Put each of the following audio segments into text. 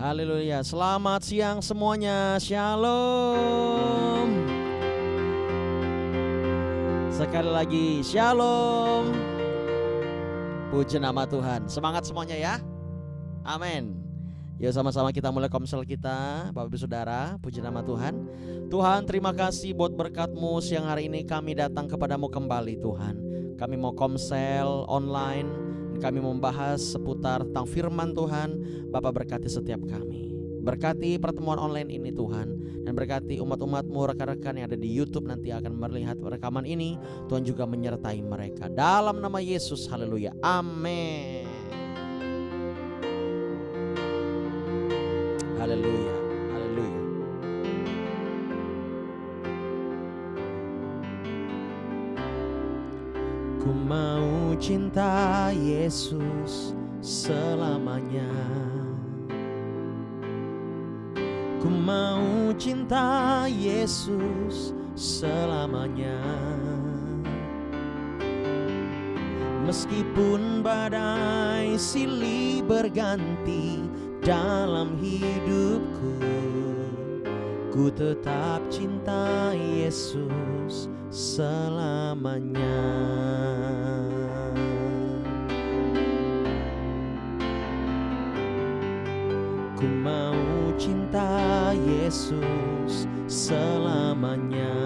Haleluya. Selamat siang semuanya. Shalom. Sekali lagi shalom. Puji nama Tuhan. Semangat semuanya ya. Amin. Yuk sama-sama kita mulai komsel kita, Bapak Ibu Saudara. Puji nama Tuhan. Tuhan, terima kasih buat berkat-Mu. Siang hari ini kami datang kepadamu kembali Tuhan. Kami mau komsel online. Kami membahas seputar tentang firman Tuhan. Bapak berkati setiap kami. Berkati pertemuan online ini Tuhan. Dan berkati umat-umat-Mu, rekan-rekan yang ada di YouTube nanti akan melihat rekaman ini. Tuhan juga menyertai mereka. Dalam nama Yesus, haleluya. Amin. Haleluya. Haleluya. Ku mau cinta Yesus selamanya. Ku mau cinta Yesus selamanya. Meskipun badai silih berganti dalam hidupku, ku tetap cinta Yesus selamanya. Ku mau cinta Yesus selamanya.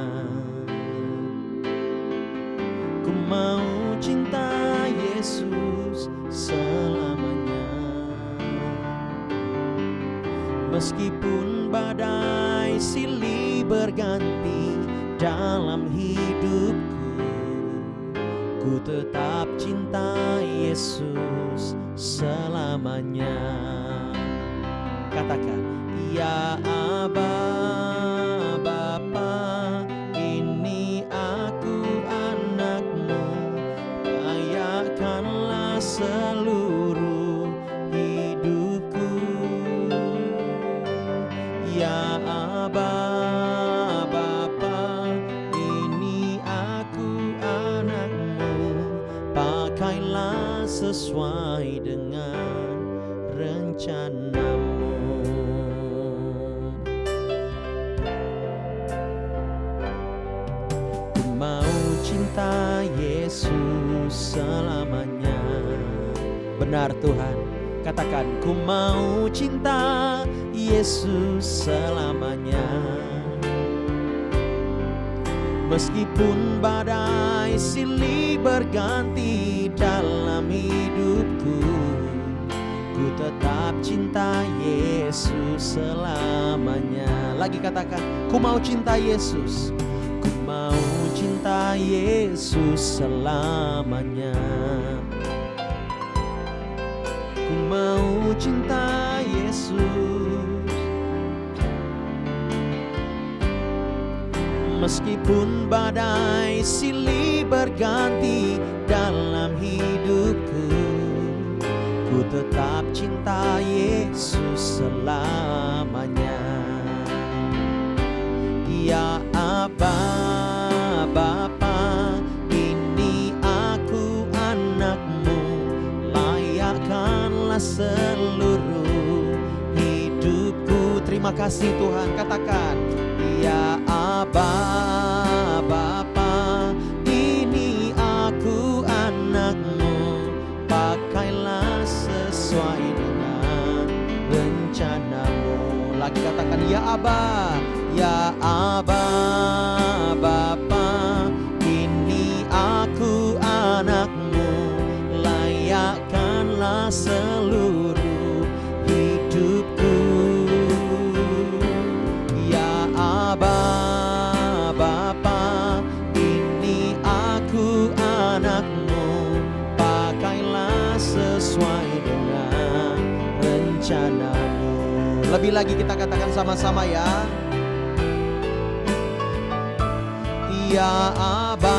Ku mau cinta Yesus selamanya. Meskipun badai silih berganti dalam hidupku, ku tetap cinta Yesus selamanya. Katakan, ya Aba, Bapa, ini aku anak-Mu, layakkanlah seluruh hidupku. Ya Aba, Bapa, ini aku anak-Mu, pakailah sesuai dengan rencana-Mu. Ku mau cinta Yesus selamanya. Benar Tuhan. Katakan, ku mau cinta Yesus selamanya. Meskipun badai silih berganti dalam hidupku, ku tetap cinta Yesus selamanya. Lagi katakan, ku mau cinta Yesus. Ku mau cinta Yesus selamanya. Ku mau cinta Yesus. Meskipun badai silih berganti dalam hidupku, ku tetap cinta Yesus selamanya. Ya Aba, Bapa, ini aku anak-Mu, layakkanlah seluruh hidupku. Terima kasih Tuhan. Katakan, ya Aba, Bapa, ini aku anak-Mu, pakailah sesuai dengan rencana-Mu. Lagi katakan, ya Aba, ya Aba, Bapa, ini aku anak-Mu, layakkanlah seluruh hidupku. Ya Aba, Bapa, ini aku anak-Mu, pakailah sesuai dengan rencana-Mu. Lebih lagi kita katakan sama-sama ya. Ya Aba,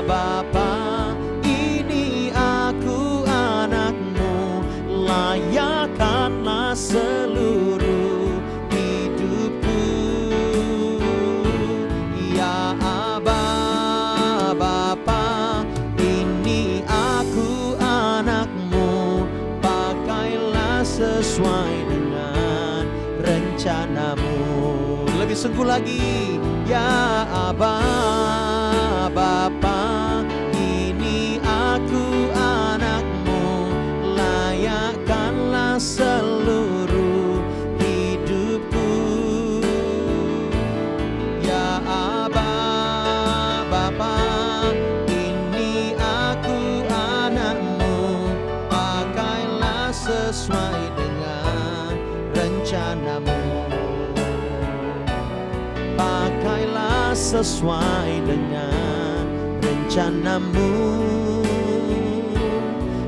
Bapa, ini aku anak-Mu, layakkanlah seluruh hidupku. Ya Aba, Bapa, ini aku anak-Mu, pakailah sesuai dengan rencanamu. Lebih sungguh lagi, ya Aba, Bapa, ini aku anakmu, layakkanlah seluruh hidupku. Ya Aba, Bapa, ini aku anakmu, pakailah sesuai dengan rencanamu. Pakailah sesuai dengan rencanamu.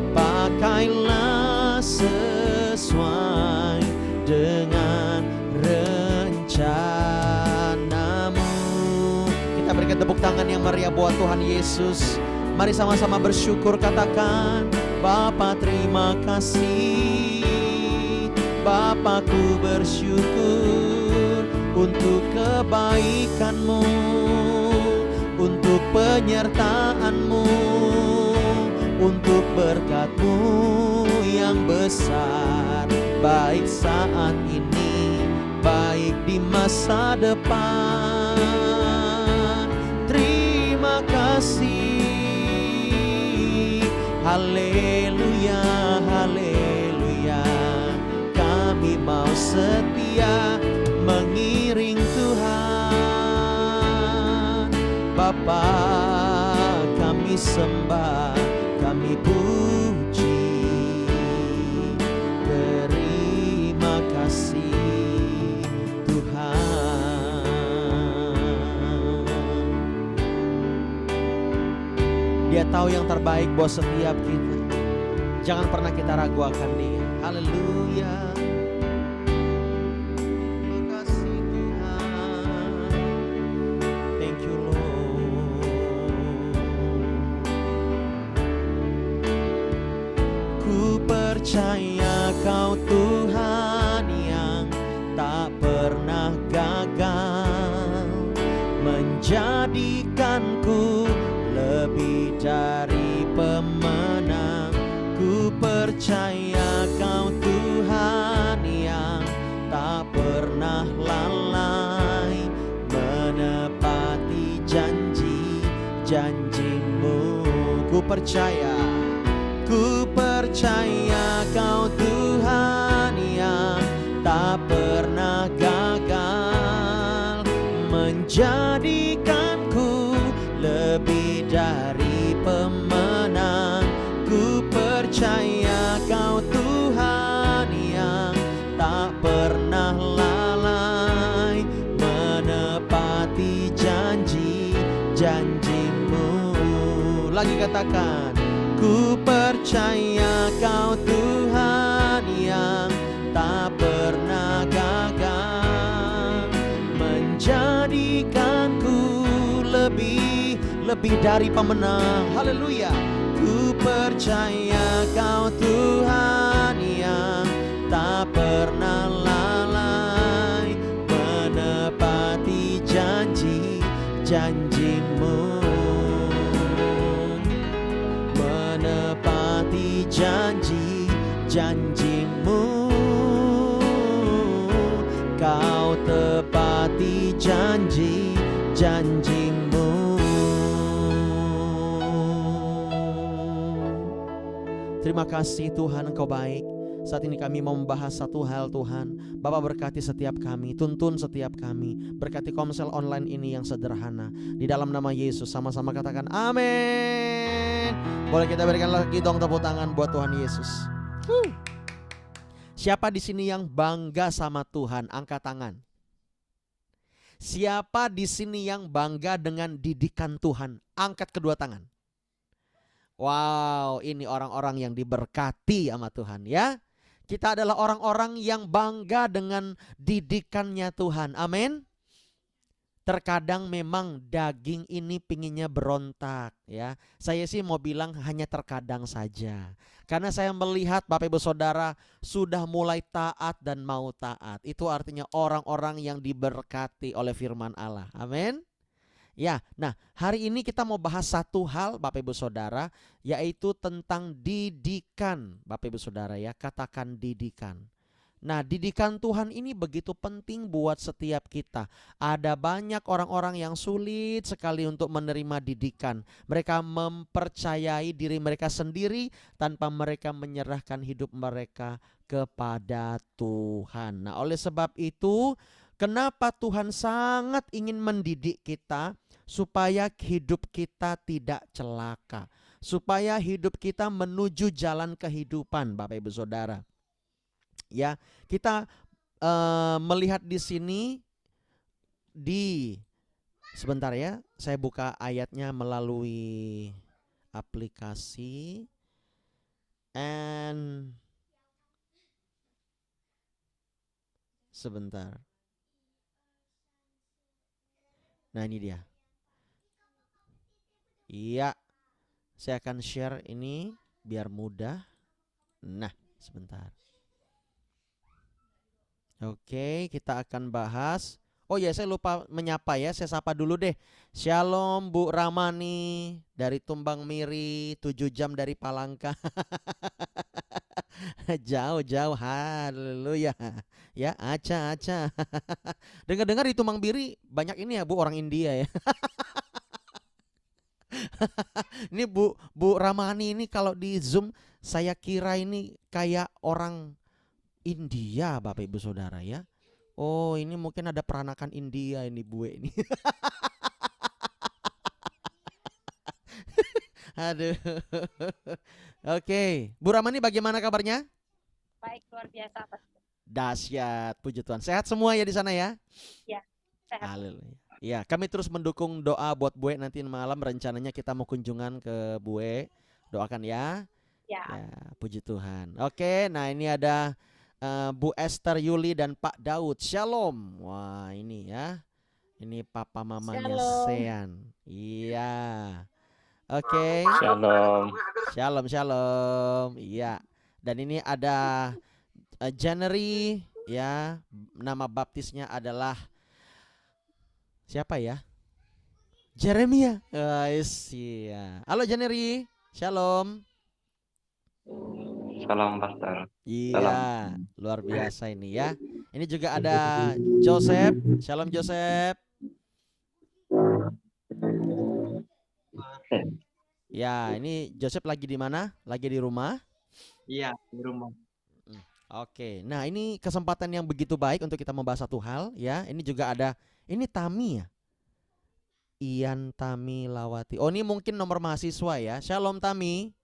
Pakailah sesuai dengan rencanamu. Kita berikan tepuk tangan yang meriah buat Tuhan Yesus. Mari sama-sama bersyukur, katakan, Bapa terima kasih. Bapakku bersyukur untuk kebaikan-Mu, untuk penyertaan-Mu, untuk berkat-Mu yang besar, baik saat ini, baik di masa depan. Terima kasih, haleluya, haleluya. Kami mau setia mengiring Tuhan. Bapa, kami sembah, kami puji. Terima kasih Tuhan. Dia tahu yang terbaik buat setiap kita. Jangan pernah kita ragu akan Dia. Haleluya. Percaya Kau Tuhan yang tak pernah gagal, menjadikanku lebih dari pemenang. Ku percaya Kau Tuhan yang tak pernah lalai, menepati janji-janji-Mu. Ku percaya Kau Tuhan yang tak pernah gagal, menjadikanku lebih dari pemenang. Ku percaya Kau Tuhan yang tak pernah lalai, menepati janji-janji-Mu. Lagi katakan, ku percaya Kau Tuhan yang tak pernah gagal, menjadikanku lebih dari pemenang. Haleluya. Ku percaya Kau Tuhan yang tak pernah lalai, menepati janji-janji-Mu. Menepati janji-janji-Mu. Kau tepati janji-janji-Mu. Terima kasih Tuhan, Engkau baik. Saat ini kami mau membahas satu hal Tuhan. Bapak berkati setiap kami, tuntun setiap kami. Berkati Komsel online ini yang sederhana. Di dalam nama Yesus sama-sama katakan amin. Boleh kita berikan lagi dong tepuk tangan buat Tuhan Yesus. Siapa di sini yang bangga sama Tuhan? Angkat tangan. Siapa di sini yang bangga dengan didikan Tuhan? Angkat kedua tangan. Wow, ini orang-orang yang diberkati sama Tuhan ya. Kita adalah orang-orang yang bangga dengan didikannya Tuhan. Amin. Terkadang memang daging ini pinginnya berontak ya. Saya sih mau bilang hanya terkadang saja. Karena saya melihat Bapak Ibu Saudara sudah mulai taat dan mau taat. Itu artinya orang-orang yang diberkati oleh firman Allah. Amin. Ya, nah hari ini kita mau bahas satu hal Bapak Ibu Saudara, yaitu tentang didikan. Bapak Ibu Saudara ya, katakan didikan. Nah, didikan Tuhan ini begitu penting buat setiap kita. Ada banyak orang-orang yang sulit sekali untuk menerima didikan. Mereka mempercayai diri mereka sendiri tanpa mereka menyerahkan hidup mereka kepada Tuhan. Nah, oleh sebab itu, kenapa Tuhan sangat ingin mendidik kita supaya hidup kita tidak celaka, supaya hidup kita menuju jalan kehidupan, Bapak Ibu Saudara. Ya, kita melihat di sini sebentar ya, saya buka ayatnya melalui aplikasi and sebentar. Nah, ini dia. Iya, saya akan share ini biar mudah. Nah, sebentar. Oke, kita akan bahas. Oh ya, saya lupa menyapa ya. Saya sapa dulu deh. Shalom Bu Ramani dari Tumbang Miri, 7 jam dari Palangka. Jauh-jauh. Haleluya. Ya, aca. Dengar-dengar di Tumbang Miri banyak ini ya Bu, orang India ya. Ini Bu Ramani ini kalau di Zoom saya kira ini kayak orang India, Bapak Ibu Saudara ya. Oh, ini mungkin ada peranakan India ini Bu ini. Aduh. Oke, Bu Ramani bagaimana kabarnya? Baik, luar biasa, Pastor. Dahsyat, puji Tuhan. Sehat semua ya di sana ya? Ya, sehat. Haleluya. Ya, kami terus mendukung doa buat Bue nanti malam, rencananya kita mau kunjungan ke Bue. Doakan ya. Ya. Ya, puji Tuhan. Oke, nah ini ada Bu Esther Yuli dan Pak Daud. Shalom. Wah, ini ya. Ini papa mamanya Sean. Iya. Oke. Shalom. Iya. Dan ini ada January ya. Nama baptisnya adalah siapa ya? Jeremia. Iya. Halo January. Shalom. Salam Pastor. Iya, luar biasa ini ya. Ini juga ada Joseph. Shalom Joseph. Ya, ini Joseph lagi di mana? Lagi di rumah? Iya, di rumah. Oke, nah ini kesempatan yang begitu baik untuk kita membahas satu hal ya. Ini juga ada, ini Tami ya. Ian Tami Lawati. Oh, ini mungkin nomor mahasiswa ya. Shalom Tami.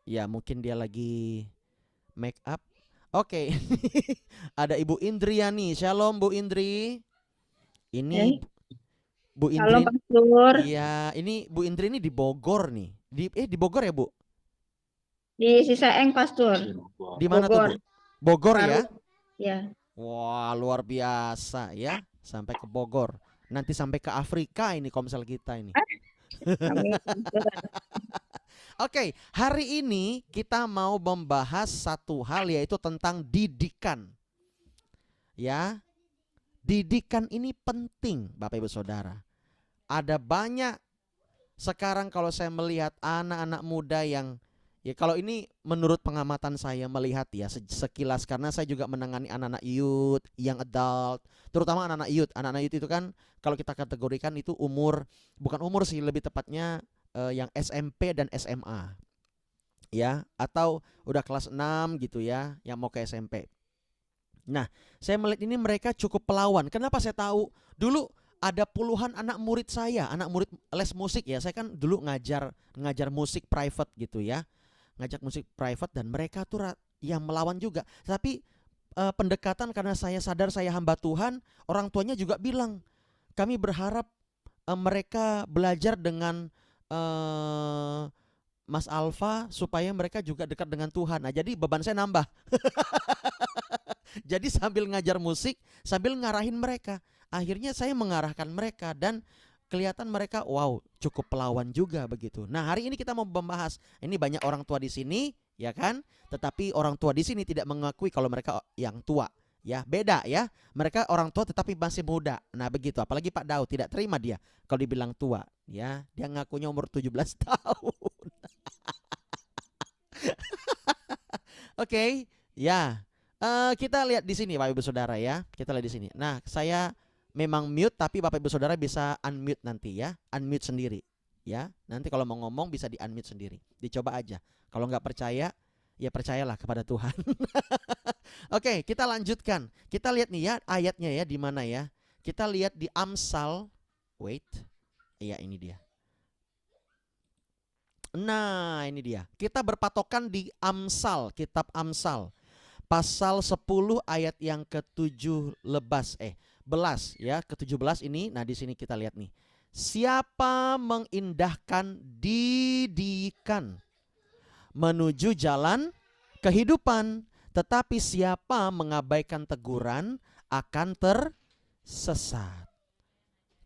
Ya, mungkin dia lagi make up. Oke. Ada Ibu Indriani. Shalom Bu Indri. Ini Bu Indri. Shalom Pastor. Iya, ini Bu Indri ini di Bogor nih. Di Bogor ya, Bu? Di Sisaeng, Pastor. Di mana tuh, Bu? Bogor ya? Ya. Wah, luar biasa ya. Sampai ke Bogor. Nanti sampai ke Afrika ini komsel kita ini. Oke, hari ini kita mau membahas satu hal yaitu tentang didikan. Ya. Didikan ini penting, Bapak Ibu Saudara. Ada banyak sekarang kalau saya melihat anak-anak muda yang ya, kalau ini menurut pengamatan saya melihat ya sekilas, karena saya juga menangani anak-anak youth, young adult, terutama anak-anak youth. Anak-anak youth itu kan kalau kita kategorikan itu bukan umur sih, lebih tepatnya yang SMP dan SMA. Ya, atau udah kelas 6 gitu ya, yang mau ke SMP. Nah, saya melihat ini mereka cukup pelawan. Kenapa saya tahu? Dulu ada puluhan anak murid saya, anak murid les musik ya. Saya kan dulu ngajar musik private gitu ya. Ngajak musik private dan mereka tuh yang melawan juga. Tapi pendekatan, karena saya sadar saya hamba Tuhan, orang tuanya juga bilang, kami berharap mereka belajar dengan Mas Alfa supaya mereka juga dekat dengan Tuhan. Nah, jadi beban saya nambah. Jadi sambil ngajar musik, sambil ngarahin mereka. Akhirnya saya mengarahkan mereka dan kelihatan mereka wow, cukup pelawan juga begitu. Nah, hari ini kita mau membahas, ini banyak orang tua di sini, ya kan? Tetapi orang tua di sini tidak mengakui kalau mereka yang tua. Ya, beda ya. Mereka orang tua tetapi masih muda. Nah, begitu. Apalagi Pak Daud tidak terima dia kalau dibilang tua, ya. Dia ngakunya umur 17 tahun. Oke, ya. Kita lihat di sini Bapak Ibu Saudara ya. Kita lihat di sini. Nah, saya memang mute tapi Bapak Ibu Saudara bisa unmute nanti ya. Unmute sendiri ya. Nanti kalau mau ngomong bisa di unmute sendiri. Dicoba aja. Kalau nggak percaya, ya percayalah kepada Tuhan. Oke, kita lanjutkan. Kita lihat nih ya ayatnya ya di mana ya. Kita lihat di Amsal. Wait. Iya, ini dia. Nah, ini dia. Kita berpatokan di Amsal, kitab Amsal. Pasal 10 ayat yang ke-17 belas ya, ke-17 ini. Nah, di sini kita lihat nih. Siapa mengindahkan didikan menuju jalan kehidupan, tetapi siapa mengabaikan teguran akan tersesat.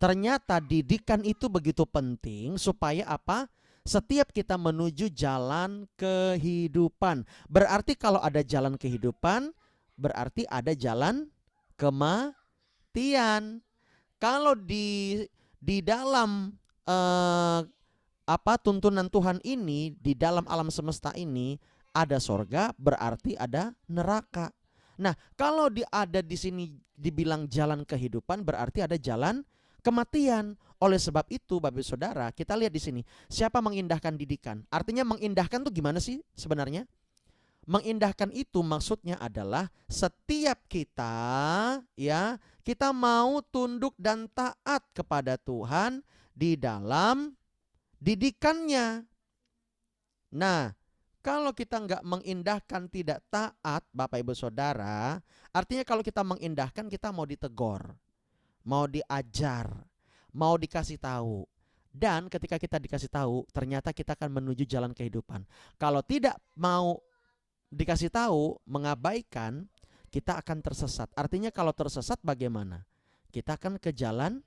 Ternyata didikan itu begitu penting supaya apa? Setiap kita menuju jalan kehidupan. Berarti kalau ada jalan kehidupan, berarti ada jalan kematian. Kalau di dalam tuntunan Tuhan ini, di dalam alam semesta ini ada sorga, berarti ada neraka. Nah, kalau ada di sini dibilang jalan kehidupan, berarti ada jalan kematian. Oleh sebab itu, Bapak Ibu Saudara, kita lihat di sini, siapa mengindahkan didikan? Artinya mengindahkan tuh gimana sih sebenarnya? Mengindahkan itu maksudnya adalah setiap kita ya, kita mau tunduk dan taat kepada Tuhan di dalam didikannya. Nah, kalau kita nggak mengindahkan, tidak taat, Bapak Ibu Saudara, artinya kalau kita mengindahkan, kita mau ditegor, mau diajar, mau dikasih tahu. Dan ketika kita dikasih tahu, ternyata kita akan menuju jalan kehidupan. Kalau tidak mau dikasih tahu, mengabaikan, kita akan tersesat. Artinya kalau tersesat bagaimana? Kita akan ke jalan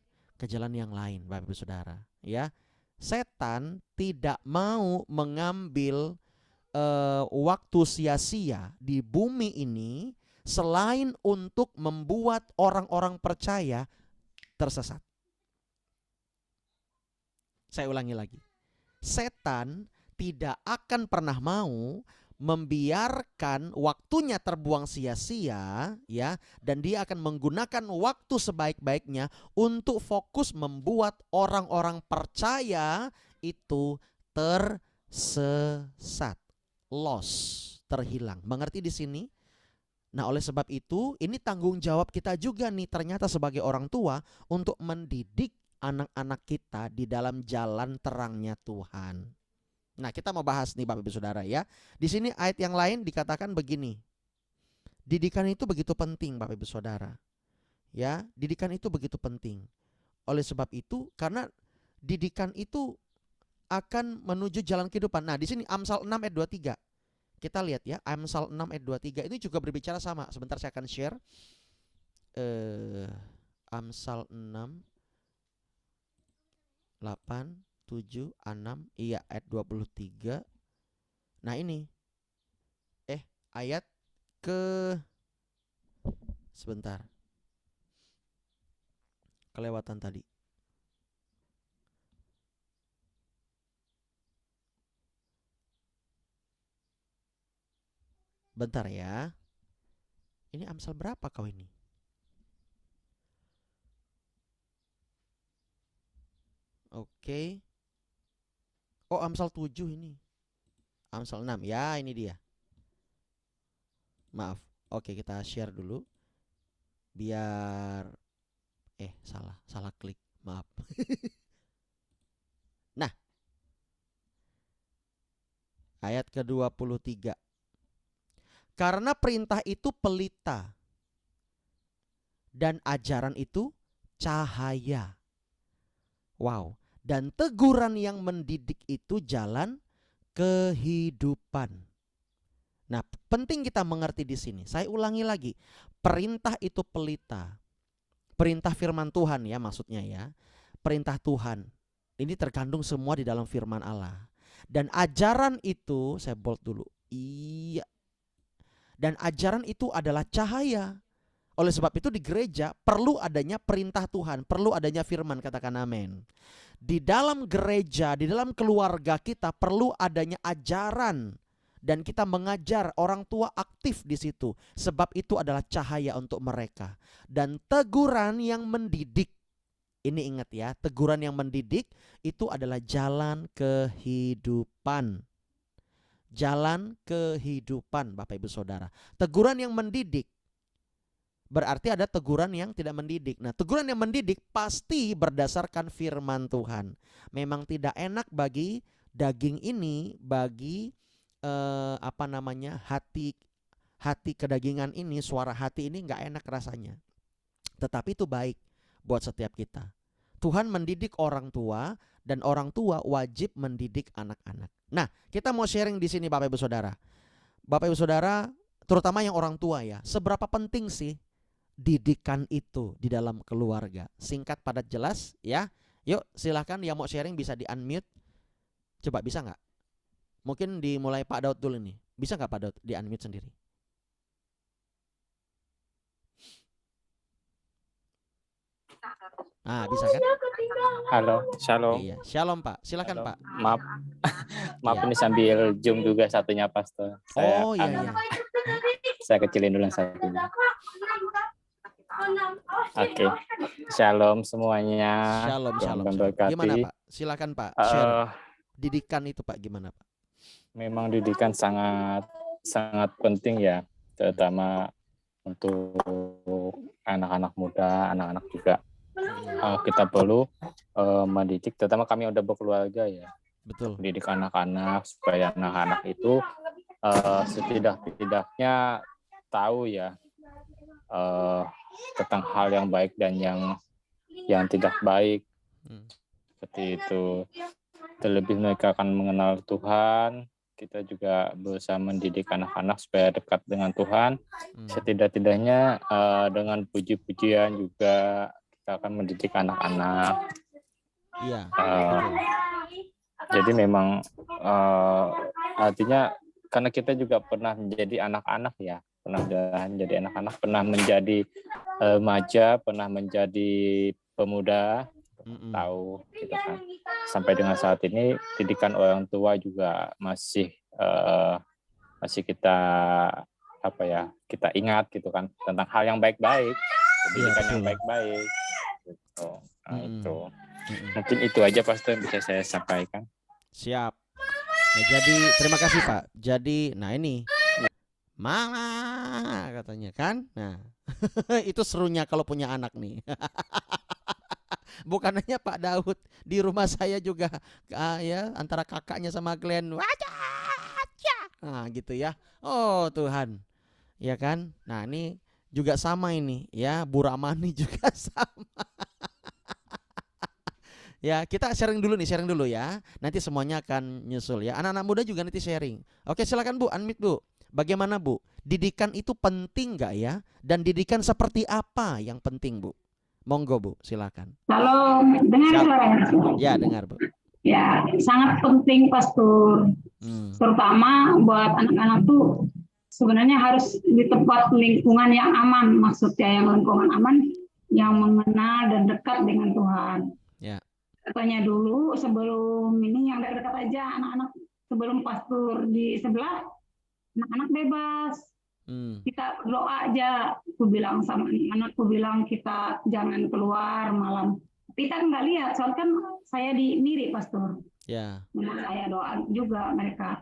yang lain, Bapak Ibu Saudara. Ya, setan tidak mau mengambil waktu sia-sia di bumi ini selain untuk membuat orang-orang percaya tersesat. Saya ulangi lagi. Setan tidak akan pernah mau membiarkan waktunya terbuang sia-sia ya, dan dia akan menggunakan waktu sebaik-baiknya untuk fokus membuat orang-orang percaya itu tersesat, lost, terhilang. Mengerti di sini? Nah, oleh sebab itu ini tanggung jawab kita juga nih ternyata sebagai orang tua untuk mendidik anak-anak kita di dalam jalan terangnya Tuhan. Nah, kita mau bahas nih Bapak Ibu Saudara ya. Di sini ayat yang lain dikatakan begini. Didikan itu begitu penting Bapak Ibu Saudara. Ya, didikan itu begitu penting. Oleh sebab itu, karena didikan itu akan menuju jalan kehidupan. Nah, di sini Amsal 6 ayat 23. Kita lihat ya, Amsal 6 ayat 23 ini juga berbicara sama. Sebentar saya akan share. Amsal 6 8 7 6 iya ayat 23. Nah, ini ayat sebentar. Kelewatan tadi. Bentar ya. Ini Amsal berapa kau ini? Oke. Oh, Amsal 7 ini. Amsal 6. Ya, ini dia. Maaf. Oke, kita share dulu. Biar salah klik. Maaf. Nah. Ayat ke-23. Karena perintah itu pelita dan ajaran itu cahaya. Wow. Dan teguran yang mendidik itu jalan kehidupan. Nah, penting kita mengerti di sini. Saya ulangi lagi. Perintah itu pelita. Perintah firman Tuhan ya maksudnya ya. Perintah Tuhan. Ini terkandung semua di dalam firman Allah. Dan ajaran itu, saya bold dulu. Iya. Dan ajaran itu adalah cahaya. Oleh sebab itu di gereja perlu adanya perintah Tuhan, perlu adanya firman, katakan amin. Di dalam gereja, di dalam keluarga kita perlu adanya ajaran dan kita mengajar orang tua aktif di situ, sebab itu adalah cahaya untuk mereka. Dan teguran yang mendidik, ini ingat ya, teguran yang mendidik itu adalah jalan kehidupan. Jalan kehidupan, Bapak Ibu Saudara. Teguran yang mendidik berarti ada teguran yang tidak mendidik. Nah, teguran yang mendidik pasti berdasarkan firman Tuhan. Memang tidak enak bagi daging ini, bagi hati kedagingan ini, suara hati ini nggak enak rasanya. Tetapi itu baik buat setiap kita. Tuhan mendidik orang tua dan orang tua wajib mendidik anak-anak. Nah, kita mau sharing di sini Bapak Ibu Saudara. Bapak Ibu Saudara, terutama yang orang tua ya, seberapa penting sih didikan itu di dalam keluarga? Singkat padat jelas ya. Yuk silahkan yang mau sharing bisa di unmute. Coba bisa nggak? Mungkin dimulai Pak Daud dulu nih. Bisa nggak Pak Daud di unmute sendiri? Ah, bisa kan? Halo, shalom. Iya, shalom Pak. Silakan Halo. Pak. Maaf, maaf Iya. ini sambil zoom juga satunya Pastor. Oh iya iya. Saya kecilin dulu yang satunya. Oke, shalom semuanya. Shalom, Tuhan shalom. memberkati. Gimana Pak? Silakan Pak. Share Eh, didikan itu Pak gimana Pak? memang didikan sangat penting ya, terutama untuk anak-anak muda, anak-anak juga. Kita perlu mendidik, terutama kami udah berkeluarga ya. Betul. Mendidik anak-anak supaya anak-anak itu setidak-tidaknya tahu ya tentang hal yang baik dan yang tidak baik. Seperti itu. Terlebih mereka akan mengenal Tuhan. Kita juga berusaha mendidik anak-anak supaya dekat dengan Tuhan. Setidak-tidaknya dengan puji-pujian juga kita akan mendidik anak-anak. Iya. Jadi memang artinya karena kita juga pernah menjadi anak-anak ya, pernah menjadi anak-anak, pernah menjadi remaja, pernah menjadi pemuda, tahu gitu kan. Sampai dengan saat ini didikan orang tua juga masih kita kita ingat gitu kan, tentang hal yang baik-baik, pendidikan yang baik-baik gitu. Nah, itu mungkin itu aja Pastor yang bisa saya sampaikan. Siap. Nah, jadi terima kasih Pak. Jadi nah ini Mama katanya kan. Nah itu serunya kalau punya anak nih. Bukan hanya Pak Daud, di rumah saya juga ya antara kakaknya sama Glenn. Nah gitu ya. Oh Tuhan. Ya kan? Nah ini juga sama ini ya, Bu Ramani juga sama. Ya, kita sharing dulu ya. Nanti semuanya akan nyusul ya. Anak-anak muda juga nanti sharing. Oke, silakan Bu, unmute Bu. Bagaimana Bu? Didikan itu penting nggak ya? Dan didikan seperti apa yang penting Bu? Monggo Bu, silakan. Halo, dengar suaranya? Ya, dengar Bu. Ya, sangat penting Pastor. Terutama buat anak-anak tuh sebenarnya harus di tempat lingkungan yang aman. Maksudnya yang lingkungan aman, yang mengenal dan dekat dengan Tuhan. Ya. Katanya dulu sebelum ini yang dekat-dekat aja anak-anak, sebelum Pastor di sebelah anak-anak bebas. Kita berdoa aja. Aku bilang sama anak-anakku bilang kita jangan keluar malam. Tapi kan nggak lihat, soalnya kan saya di Miri Pastor. Ya. Memang saya doa juga mereka.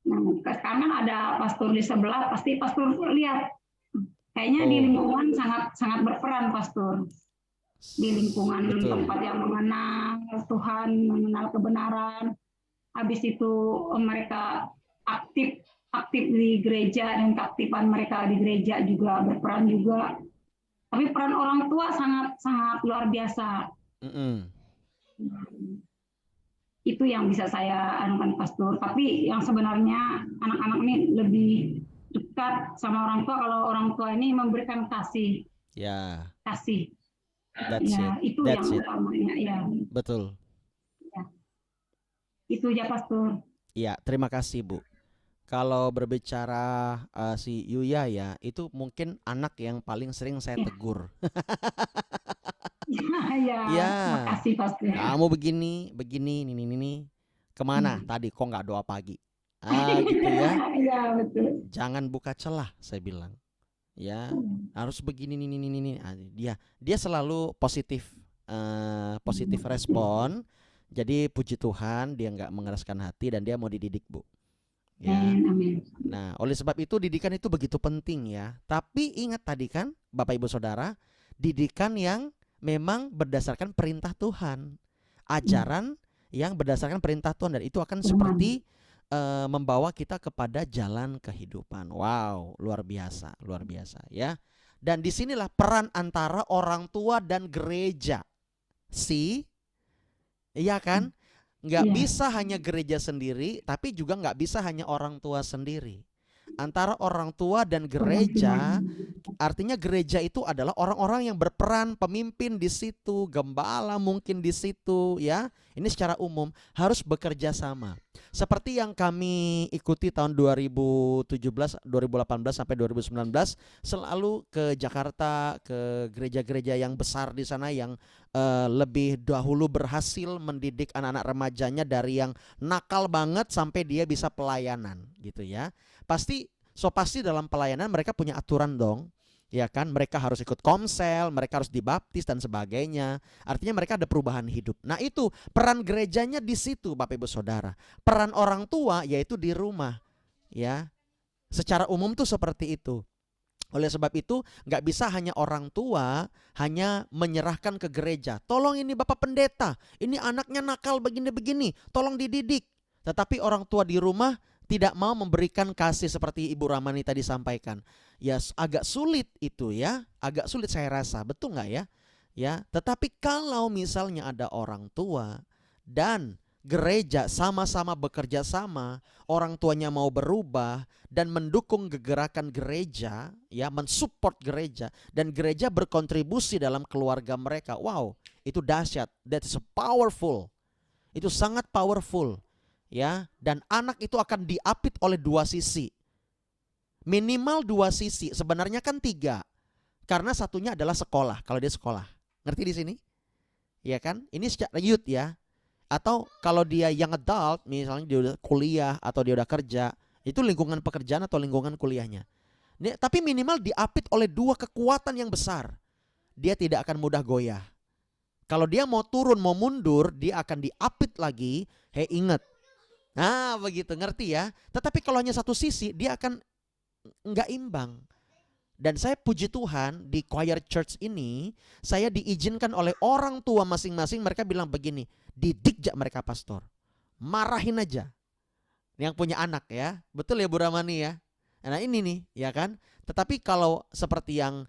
Nah, sekarang ada Pastor di sebelah, pasti Pastor lihat. Kayaknya di lingkungan sangat berperan Pastor. Di lingkungan tempat yang mengenal Tuhan, mengenal kebenaran. Habis itu mereka aktif di gereja dan keaktifan mereka di gereja juga berperan juga. Tapi peran orang tua sangat luar biasa. Itu yang bisa saya anukan Pastor. Tapi yang sebenarnya anak-anak ini lebih dekat sama orang tua kalau orang tua ini memberikan kasih. Ya. Kasih. That's ya, it. itu That's yang it. utamanya ya. Betul. Ya. Itu aja Pastor. Ya, terima kasih Bu. Kalau berbicara si Yuya ya, itu mungkin anak yang paling sering saya tegur. Ya, makasih Pastor. Kamu begini, ini. Kemana tadi? Kok nggak doa pagi? Gitu ya. Iya, betul. Jangan buka celah, saya bilang. Ya, harus begini ini. Dia selalu positif positif respon. Jadi puji Tuhan dia nggak mengeraskan hati dan dia mau dididik, Bu. Ya. Amin. Nah, oleh sebab itu didikan itu begitu penting ya. Tapi ingat tadi kan, Bapak Ibu Saudara, didikan yang memang berdasarkan perintah Tuhan. Ajaran yang berdasarkan perintah Tuhan dan itu akan seperti membawa kita kepada jalan kehidupan. Wow, luar biasa ya. Dan disinilah peran antara orang tua dan gereja. Iya kan? Nggak bisa hanya gereja sendiri, tapi juga nggak bisa hanya orang tua sendiri. Antara orang tua dan gereja, artinya gereja itu adalah orang-orang yang berperan, pemimpin di situ, gembala mungkin di situ ya. Ini secara umum harus bekerja sama. Seperti yang kami ikuti tahun 2017, 2018 sampai 2019, selalu ke Jakarta, ke gereja-gereja yang besar di sana yang lebih dahulu berhasil mendidik anak-anak remajanya dari yang nakal banget sampai dia bisa pelayanan gitu ya. Pasti dalam pelayanan mereka punya aturan dong. Ya kan, mereka harus ikut komsel, mereka harus dibaptis dan sebagainya. Artinya mereka ada perubahan hidup. Nah, itu peran gerejanya di situ, Bapak Ibu Saudara. Peran orang tua yaitu di rumah. Ya. Secara umum tuh seperti itu. Oleh sebab itu nggak bisa hanya orang tua hanya menyerahkan ke gereja. Tolong ini Bapak Pendeta, ini anaknya nakal begini-begini, tolong dididik. Tetapi orang tua di rumah tidak mau memberikan kasih seperti Ibu Ramani tadi sampaikan. Ya agak sulit itu ya, agak sulit saya rasa, betul nggak ya? Ya, tetapi kalau misalnya ada orang tua dan gereja sama-sama bekerja sama, orang tuanya mau berubah dan mendukung gerakan gereja, ya, mensupport gereja dan gereja berkontribusi dalam keluarga mereka. Wow, itu dahsyat. That is powerful. Itu sangat powerful. Ya, dan anak itu akan diapit oleh dua sisi. Minimal dua sisi, sebenarnya kan tiga. Karena satunya adalah sekolah, kalau dia sekolah. Ngerti di sini? Ya kan? Ini secara youth ya. Atau kalau dia young adult, misalnya dia udah kuliah atau dia udah kerja, itu lingkungan pekerjaan atau lingkungan kuliahnya. Tapi minimal diapit oleh dua kekuatan yang besar. Dia tidak akan mudah goyah. Kalau dia mau turun, mau mundur, dia akan diapit lagi. Hei, ingat. Nah begitu, ngerti ya. Tetapi kalau hanya satu sisi, dia akan nggak imbang. Dan saya puji Tuhan di choir church ini, saya diizinkan oleh orang tua masing-masing. Mereka bilang begini, didik jak mereka pastor, marahin aja yang punya anak ya. Betul ya Bu Ramani ya. Nah ini nih ya kan. Tetapi kalau seperti yang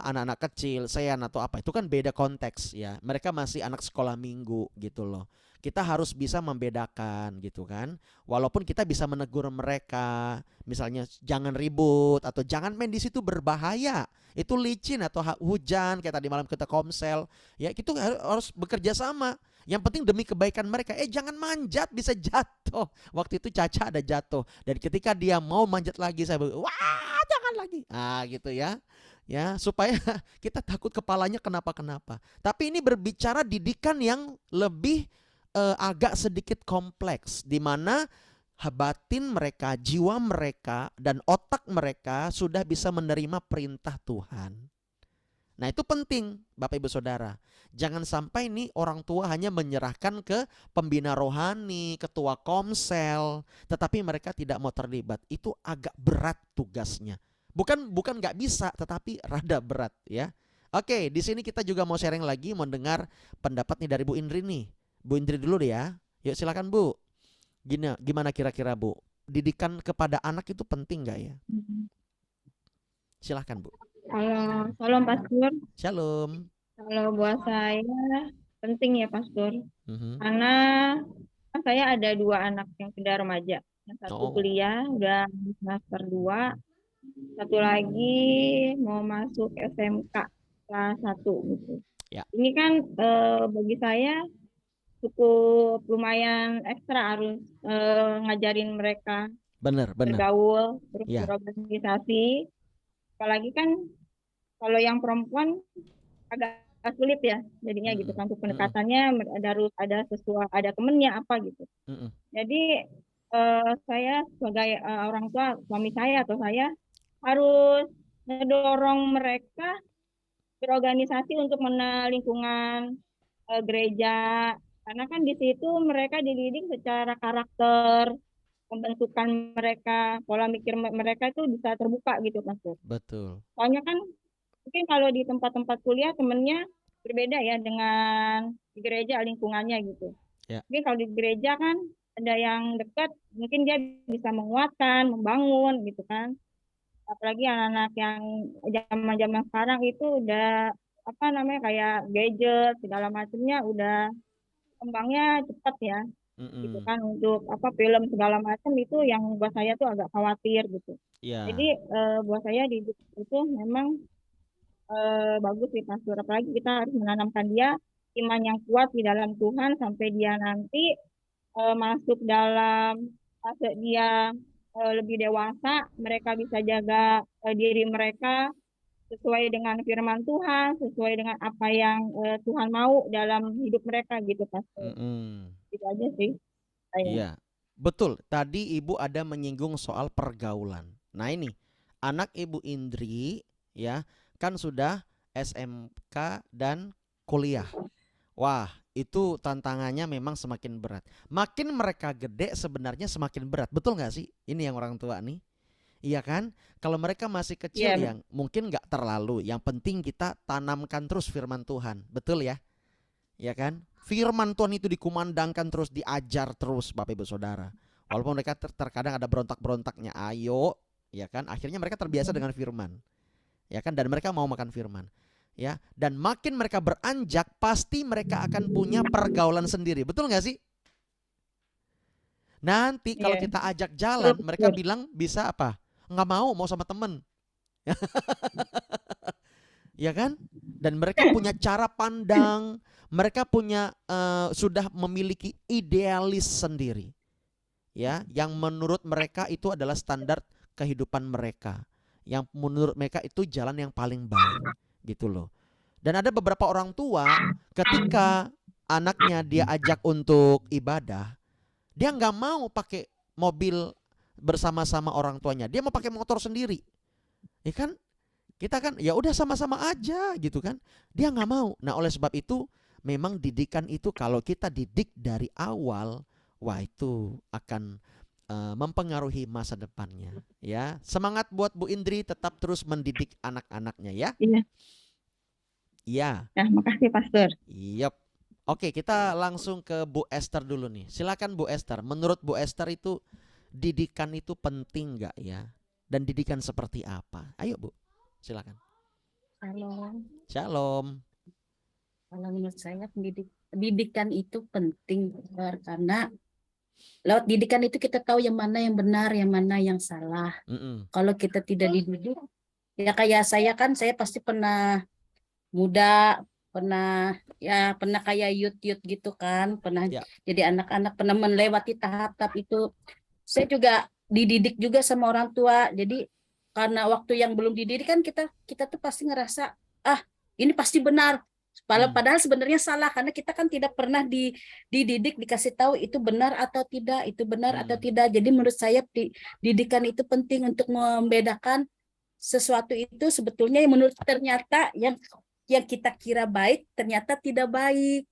anak-anak kecil, seyan atau apa, itu kan beda konteks ya. Mereka masih anak sekolah minggu gitu loh. Kita harus bisa membedakan gitu kan. Walaupun kita bisa menegur mereka, misalnya jangan ribut atau jangan main di situ, berbahaya. Itu licin atau hujan kayak tadi malam kita komsel. Ya itu harus bekerja sama. Yang penting demi kebaikan mereka. Jangan manjat, bisa jatuh. Waktu itu Caca ada jatuh dan ketika dia mau manjat lagi saya bilang, wah jangan lagi. Gitu ya. Ya, supaya kita takut kepalanya kenapa-kenapa. Tapi ini berbicara didikan yang lebih agak sedikit kompleks, di mana batin mereka, jiwa mereka, dan otak mereka sudah bisa menerima perintah Tuhan. Nah itu penting Bapak Ibu Saudara. Jangan sampai nih orang tua hanya menyerahkan ke pembina rohani, ketua komsel, tetapi mereka tidak mau terlibat. Itu agak berat tugasnya. Bukan nggak bisa, tetapi rada berat ya. Oke, di sini kita juga mau sharing lagi, mau dengar pendapat nih dari Bu Indri nih. Bu Indri dulu deh ya. Yuk silakan Bu. Gimana kira-kira Bu? Didikan kepada anak itu penting nggak ya? Silakan Bu. Halo, shalom Pastor. Shalom. Kalau buat saya penting ya Pastor. Karena saya ada dua anak yang sudah remaja. Yang satu kuliah udah semester 2, satu lagi mau masuk SMK kelas 1 gitu. Ya. Ini kan bagi saya cukup lumayan ekstra, harus ngajarin mereka benar. bergaul, berorganisasi. Apalagi kan kalau yang perempuan agak sulit ya jadinya gitu kan, untuk pendekatannya harus ada sesuatu, ada temennya apa gitu. Jadi saya sebagai orang tua, suami saya atau saya harus mendorong mereka berorganisasi untuk mengenal lingkungan gereja, karena kan di situ mereka dididik secara karakter, pembentukan mereka, pola mikir mereka itu bisa terbuka gitu, Pastor. Betul. Soalnya kan mungkin kalau di tempat-tempat kuliah temennya berbeda ya dengan di gereja lingkungannya gitu. Ya. Mungkin kalau di gereja kan ada yang dekat, mungkin dia bisa menguatkan, membangun gitu kan. Apalagi anak-anak yang zaman-zaman sekarang itu udah apa namanya kayak gadget segala macamnya udah kembangnya cepat ya gitu kan, untuk apa film segala macam itu yang buat saya tuh agak khawatir gitu. Ya. Jadi buat saya di itu memang bagus sih Pastor, apalagi kita harus menanamkan dia iman yang kuat di dalam Tuhan sampai dia nanti masuk dalam fase dia lebih dewasa, mereka bisa jaga diri mereka sesuai dengan firman Tuhan, sesuai dengan apa yang Tuhan mau dalam hidup mereka gitu, Pastor. Itu aja sih. Iya, betul. Tadi Ibu ada menyinggung soal pergaulan. Nah ini, anak Ibu Indri ya kan sudah SMK dan kuliah. Wah, itu tantangannya memang semakin berat. Makin mereka gede sebenarnya semakin berat. Betul nggak sih? Ini yang orang tua nih. Iya kan? Kalau mereka masih kecil yang mungkin nggak terlalu. Yang penting kita tanamkan terus firman Tuhan. Betul ya? Ya kan? Firman Tuhan itu dikumandangkan terus, diajar terus Bapak Ibu Saudara. Walaupun mereka terkadang ada berontak-berontaknya, ayo, ya kan? Akhirnya mereka terbiasa dengan firman. Ya kan? Dan mereka mau makan firman. Ya, dan makin mereka beranjak pasti mereka akan punya pergaulan sendiri. Betul nggak sih? Nanti kalau kita ajak jalan, mereka bilang bisa apa? Nggak mau sama temen. Ya kan? Dan mereka punya cara pandang, mereka punya sudah memiliki idealis sendiri. Ya, yang menurut mereka itu adalah standar kehidupan mereka. Yang menurut mereka itu jalan yang paling baik. Gitu loh. Dan ada beberapa orang tua ketika anaknya dia ajak untuk ibadah, dia nggak mau pakai mobil bersama-sama orang tuanya, dia mau pakai motor sendiri. Ya kan? Kita kan ya udah sama-sama aja gitu kan. Dia nggak mau. Nah, oleh sebab itu memang didikan itu kalau kita didik dari awal, wah itu akan mempengaruhi masa depannya ya. Semangat buat Bu Indri, tetap terus mendidik anak-anaknya ya. Iya. Iya. Nah, makasih Pastor. Yep. Oke, kita langsung ke Bu Esther dulu nih. Silakan Bu Esther. Menurut Bu Esther itu didikan itu penting nggak ya? Dan didikan seperti apa? Ayo Bu, silakan. Shalom. Shalom. Kalau menurut saya pendidikan itu penting karena lewat didikan itu kita tahu yang mana yang benar, yang mana yang salah. Kalau kita tidak dididik, ya kayak saya kan, saya pasti pernah muda, pernah kayak youth gitu kan, pernah jadi anak-anak, pernah melewati tahap-tahap itu. Saya juga dididik juga sama orang tua. Jadi karena waktu yang belum dididik kan kita tuh pasti ngerasa ini pasti benar. Padahal sebenarnya salah, karena kita kan tidak pernah dididik, dikasih tahu itu benar atau tidak, itu benar atau tidak. Jadi menurut saya didikan itu penting untuk membedakan sesuatu itu sebetulnya yang menurut ternyata yang kita kira baik ternyata tidak baik.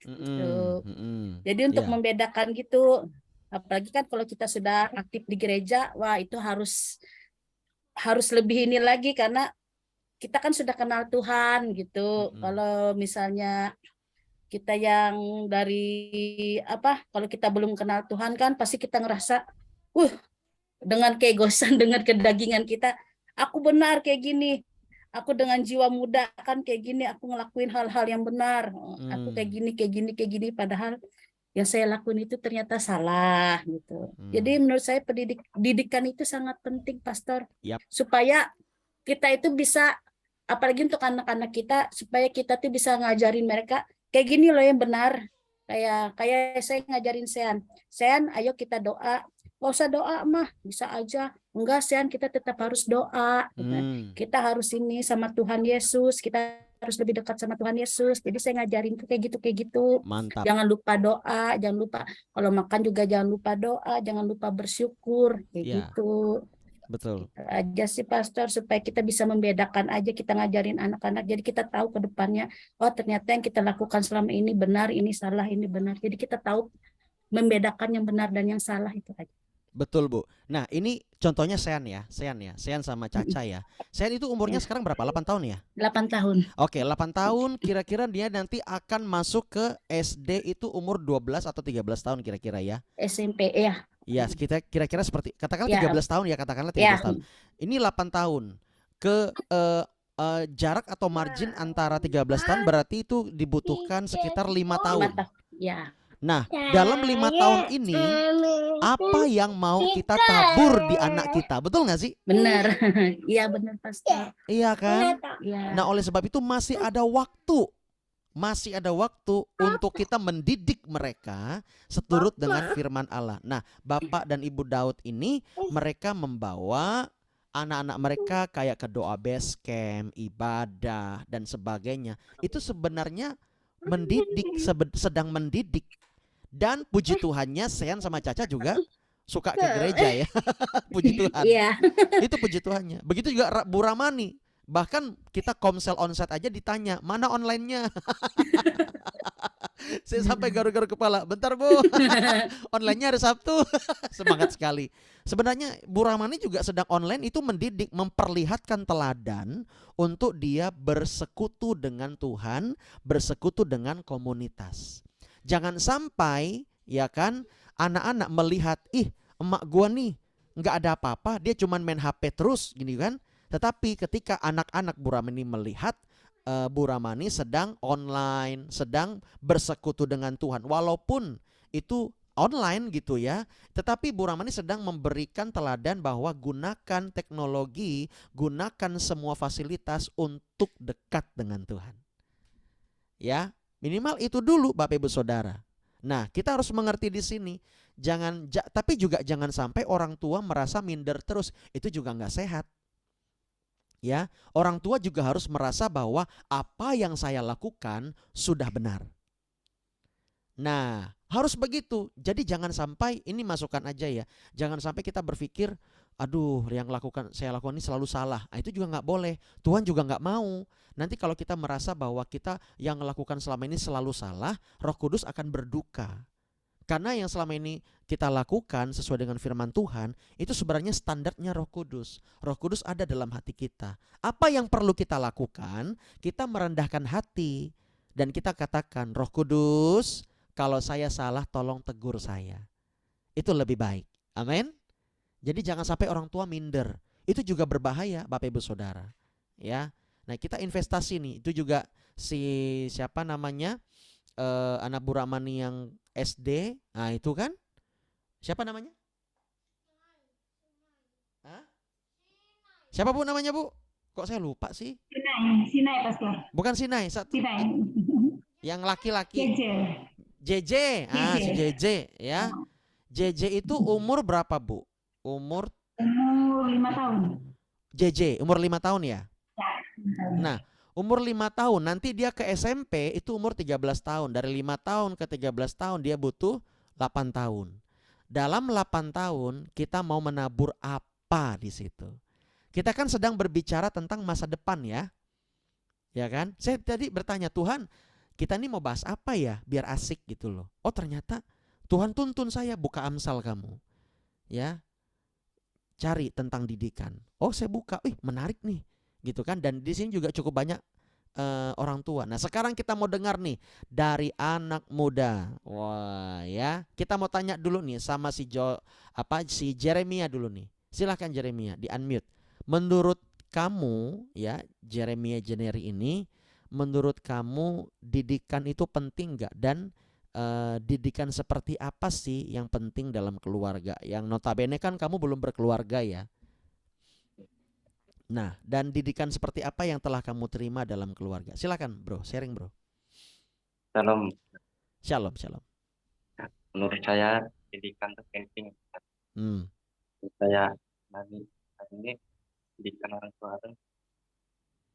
Jadi untuk membedakan gitu, apalagi kan kalau kita sudah aktif di gereja, wah itu harus lebih ini lagi, karena kita kan sudah kenal Tuhan gitu. Kalau misalnya kita yang dari kalau kita belum kenal Tuhan kan pasti kita ngerasa dengan keegoisan, dengan kedagingan kita, aku benar kayak gini, aku dengan jiwa muda kan kayak gini, aku ngelakuin hal-hal yang benar, aku kayak gini, padahal yang saya lakuin itu ternyata salah gitu. Jadi menurut saya pendidikan itu sangat penting, Pastor, supaya kita itu bisa, apalagi untuk anak-anak kita, supaya kita tuh bisa ngajarin mereka kayak gini loh yang benar. Kayak saya ngajarin Sean, ayo kita doa. Gak usah doa mah, bisa aja. Enggak, Sean, kita tetap harus doa. Kita harus ini sama Tuhan Yesus, kita harus lebih dekat sama Tuhan Yesus. Jadi saya ngajarin tuh kayak gitu. Mantap. Jangan lupa doa, jangan lupa kalau makan juga jangan lupa doa, jangan lupa bersyukur kayak Ya, gitu. betul. Gitu aja sih Pastor, supaya kita bisa membedakan aja, kita ngajarin anak-anak jadi kita tahu ke depannya, oh ternyata yang kita lakukan selama ini benar, ini salah, ini benar. Jadi kita tahu membedakan yang benar dan yang salah itu aja. Betul, Bu. Nah, ini contohnya Sean ya. Sean sama Caca ya. Sean itu umurnya Ya. sekarang berapa? 8 tahun ya? 8 tahun. Oke, 8 tahun kira-kira dia nanti akan masuk ke SD itu umur 12 atau 13 tahun kira-kira ya. SMP ya. Iya, kira-kira seperti katakanlah Ya. 13 tahun ya, katakanlah 13 Ya. tahun. Ini 8 tahun. Ke jarak atau margin antara 13 tahun berarti itu dibutuhkan sekitar 5 tahun. Ya. Nah, dalam 5 tahun ini apa yang mau kita tabur di anak kita, betul nggak sih? Benar. Iya benar Pastor. Iya kan? Ya. Nah, oleh sebab itu masih ada waktu untuk kita mendidik mereka seturut dengan firman Allah. Nah, Bapak dan Ibu Daud ini mereka membawa anak-anak mereka kayak ke doa base camp, ibadah dan sebagainya. Itu sebenarnya mendidik, sedang mendidik. Dan puji Tuhannya Sean sama Caca juga suka ke gereja ya. Puji Tuhan. Iya. Itu puji Tuhannya. Begitu juga Bu Ramani. Bahkan kita komsel onsite aja ditanya, mana online-nya? Saya sampai garu-garu kepala. Bentar Bu, online-nya hari Sabtu. Semangat sekali. Sebenarnya Bu Ramani juga sedang online itu mendidik, memperlihatkan teladan untuk dia bersekutu dengan Tuhan, bersekutu dengan komunitas. Jangan sampai ya kan anak-anak melihat, ih emak gua nih nggak ada apa-apa, dia cuman main HP terus gini kan. Tetapi ketika anak-anak Bu Ramani melihat Bu Ramani sedang online, sedang bersekutu dengan Tuhan, walaupun itu online gitu ya, tetapi Bu Ramani sedang memberikan teladan bahwa gunakan teknologi, gunakan semua fasilitas untuk dekat dengan Tuhan. Ya, minimal itu dulu Bapak Ibu Saudara. Nah, kita harus mengerti di sini, tapi juga jangan sampai orang tua merasa minder terus, itu juga nggak sehat. Ya, orang tua juga harus merasa bahwa apa yang saya lakukan sudah benar. Nah, harus begitu. Jadi jangan sampai, ini masukan aja ya, jangan sampai kita berpikir, aduh yang saya lakukan ini selalu salah. Nah, itu juga nggak boleh. Tuhan juga nggak mau. Nanti kalau kita merasa bahwa kita yang melakukan selama ini selalu salah, Roh Kudus akan berduka. Karena yang selama ini kita lakukan sesuai dengan firman Tuhan, itu sebenarnya standarnya Roh Kudus. Roh Kudus ada dalam hati kita. Apa yang perlu kita lakukan? Kita merendahkan hati dan kita katakan, Roh Kudus, kalau saya salah tolong tegur saya. Itu lebih baik. Amin. Jadi jangan sampai orang tua minder. Itu juga berbahaya Bapak Ibu Saudara. Ya. Nah, kita investasi nih. Itu juga siapa namanya? Anak Bu Ramani yang SD. Nah, itu kan. Siapa namanya? Hah? Siapa Bu namanya Bu? Kok saya lupa sih? Sinai Pastor. Bukan Sinai. Sinai. Yang laki-laki. JJ. Ah, si JJ ya. JJ itu umur berapa Bu? Umur 5 tahun. JJ umur 5 tahun ya? Nah, umur 5 tahun nanti dia ke SMP itu umur 13 tahun. Dari 5 tahun ke 13 tahun dia butuh 8 tahun. Dalam 8 tahun kita mau menabur apa di situ? Kita kan sedang berbicara tentang masa depan ya. Ya kan? Saya tadi bertanya, Tuhan, kita ini mau bahas apa ya biar asik gitu loh. Oh, ternyata Tuhan tuntun saya buka Amsal kamu. Ya. Cari tentang didikan. Oh, saya buka. Menarik nih. Gitu kan? Dan di sini juga cukup banyak orang tua. Nah, sekarang kita mau dengar nih dari anak muda. Wah, ya. Kita mau tanya dulu nih sama si Jeremia dulu nih. Silahkan Jeremia di unmute. Menurut kamu ya, Jeremia Jeneri ini, menurut kamu didikan itu penting nggak? Dan didikan seperti apa sih yang penting dalam keluarga? Yang notabene kan kamu belum berkeluarga ya. Nah, dan didikan seperti apa yang telah kamu terima dalam keluarga? Silakan Bro, sharing Bro. Shalom. Shalom, shalom. Menurut saya didikan itu penting. Menurut saya ini didikan orang tua itu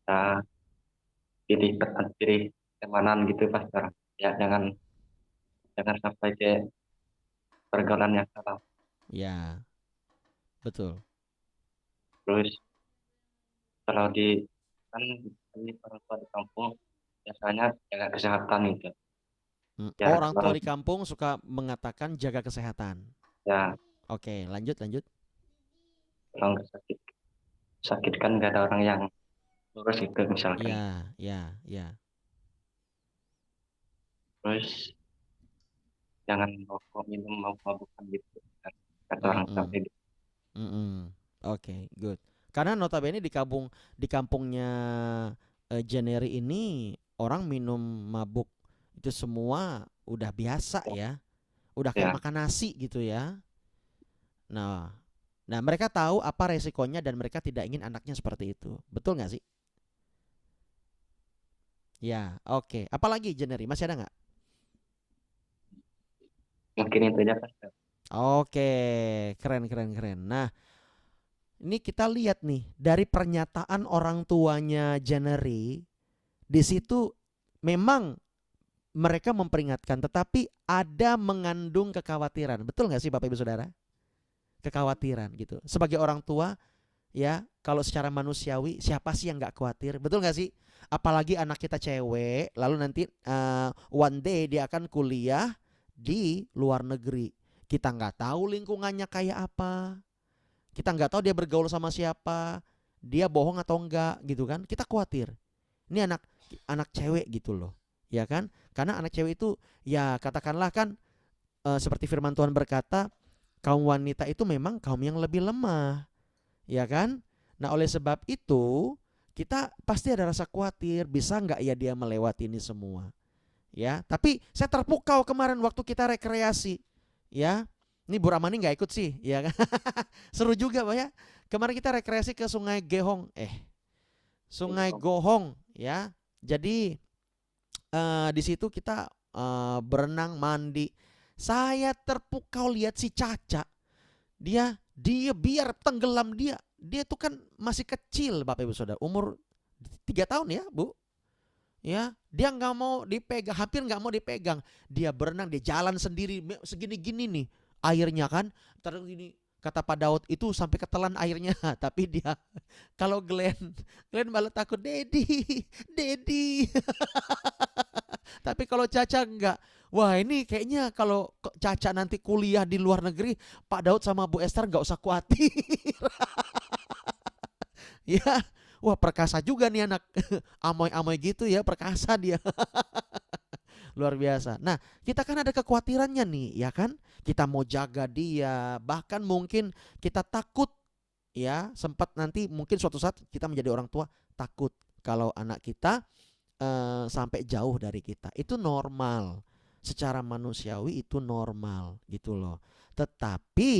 kita pilih temanan gitu pastor. Ya jangan sampai ke pergaulan yang salah. Ya, betul. Terus kalau di orang tua di kampung biasanya jaga kesehatan gitu. Ya, orang tua di kampung suka mengatakan jaga kesehatan. Ya. Oke, lanjut. Kalau nggak sakit kan nggak ada orang yang lurus itu misalkan. Ya. Terus jangan rokok, minum, mabuk-mabukan gitu. Kata orang tua itu. Oke, good. Karena notabene di kampungnya Jeneri ini orang minum mabuk itu semua udah biasa ya. Udah kayak makan nasi gitu ya. Nah, mereka tahu apa resikonya dan mereka tidak ingin anaknya seperti itu. Betul nggak sih? Ya, oke. Apalagi Jeneri, masih ada nggak? Mungkin itu aja Pastor. Oke, keren. Nah, ini kita lihat nih dari pernyataan orang tuanya Jeneri, di situ memang mereka memperingatkan, tetapi ada mengandung kekhawatiran. Betul nggak sih Bapak Ibu Saudara? Kekhawatiran gitu. Sebagai orang tua, ya kalau secara manusiawi siapa sih yang nggak khawatir? Betul nggak sih? Apalagi anak kita cewek, lalu nanti one day dia akan kuliah di luar negeri. Kita nggak tahu lingkungannya kayak apa. Kita nggak tahu dia bergaul sama siapa, dia bohong atau enggak gitu kan. Kita khawatir. Ini anak cewek gitu loh. Ya kan? Karena anak cewek itu ya katakanlah kan seperti firman Tuhan berkata, kaum wanita itu memang kaum yang lebih lemah. Ya kan? Nah, oleh sebab itu kita pasti ada rasa khawatir, bisa nggak ya dia melewati ini semua. Ya, tapi saya terpukau kemarin waktu kita rekreasi. Ya. Ini Bu Ramani nggak ikut sih, ya kan? Seru juga Pak ya. Kemarin kita rekreasi ke Sungai Gehong, Sungai Gohong, ya. Jadi di situ kita berenang, mandi. Saya terpukau lihat si Caca. Dia biar tenggelam dia tuh kan masih kecil Bapak Ibu Saudara, umur 3 tahun ya Bu. Ya, dia nggak mau dipegang, hampir nggak mau dipegang. Dia berenang, dia jalan sendiri segini-gini nih. Airnya kan terus ini kata Pak Daud itu sampai ketelan airnya. Tapi dia kalau Glenn malah takut Dedi tapi kalau Caca enggak. Wah ini kayaknya kalau Caca nanti kuliah di luar negeri, Pak Daud sama Bu Esther nggak usah khawatir. Ya, wah perkasa juga nih anak. Amoy-amoy gitu ya, perkasa dia. Luar biasa. Nah, kita kan ada kekhawatirannya nih, ya kan? Kita mau jaga dia, bahkan mungkin kita takut ya, sempat nanti mungkin suatu saat kita menjadi orang tua takut kalau anak kita sampai jauh dari kita. Itu normal. Secara manusiawi itu normal gitu loh. Tetapi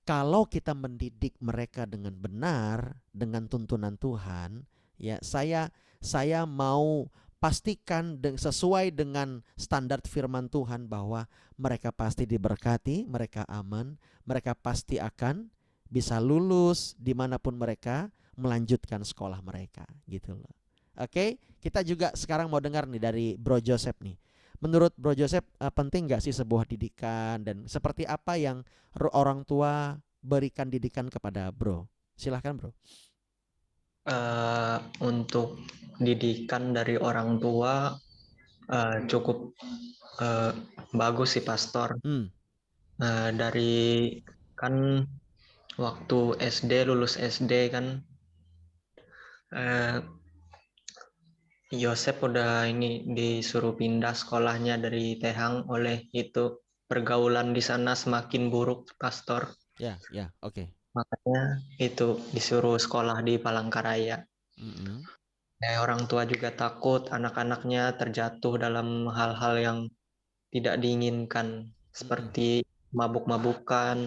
kalau kita mendidik mereka dengan benar, dengan tuntunan Tuhan, ya saya mau pastikan sesuai dengan standar firman Tuhan bahwa mereka pasti diberkati, mereka aman, mereka pasti akan bisa lulus dimanapun mereka melanjutkan sekolah mereka gitu loh. Oke, kita juga sekarang mau dengar nih dari Bro Joseph nih. Menurut Bro Joseph penting gak sih sebuah didikan dan seperti apa yang orang tua berikan didikan kepada Bro? Silahkan Bro. Untuk didikan dari orang tua cukup bagus sih Pastor. Dari kan waktu SD, lulus SD kan Yosep udah ini disuruh pindah sekolahnya dari Tehang, oleh itu pergaulan di sana semakin buruk Pastor. Ya, oke. Makanya itu disuruh sekolah di Palangkaraya. Orang tua juga takut anak-anaknya terjatuh dalam hal-hal yang tidak diinginkan, seperti mabuk-mabukan,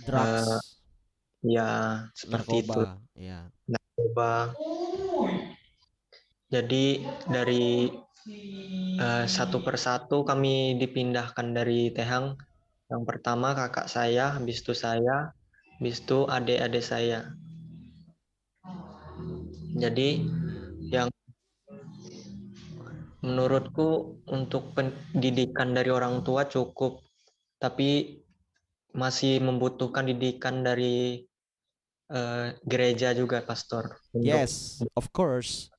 drugs, ya seperti narkoba, itu, ya. narkoba. Jadi dari satu persatu kami dipindahkan dari Tehang. Yang pertama kakak saya, habis itu saya, habis itu adik-adik saya. Jadi yang Menurutku untuk pendidikan dari orang tua cukup, tapi masih membutuhkan didikan dari gereja juga, Pastor, untuk Yes, of course.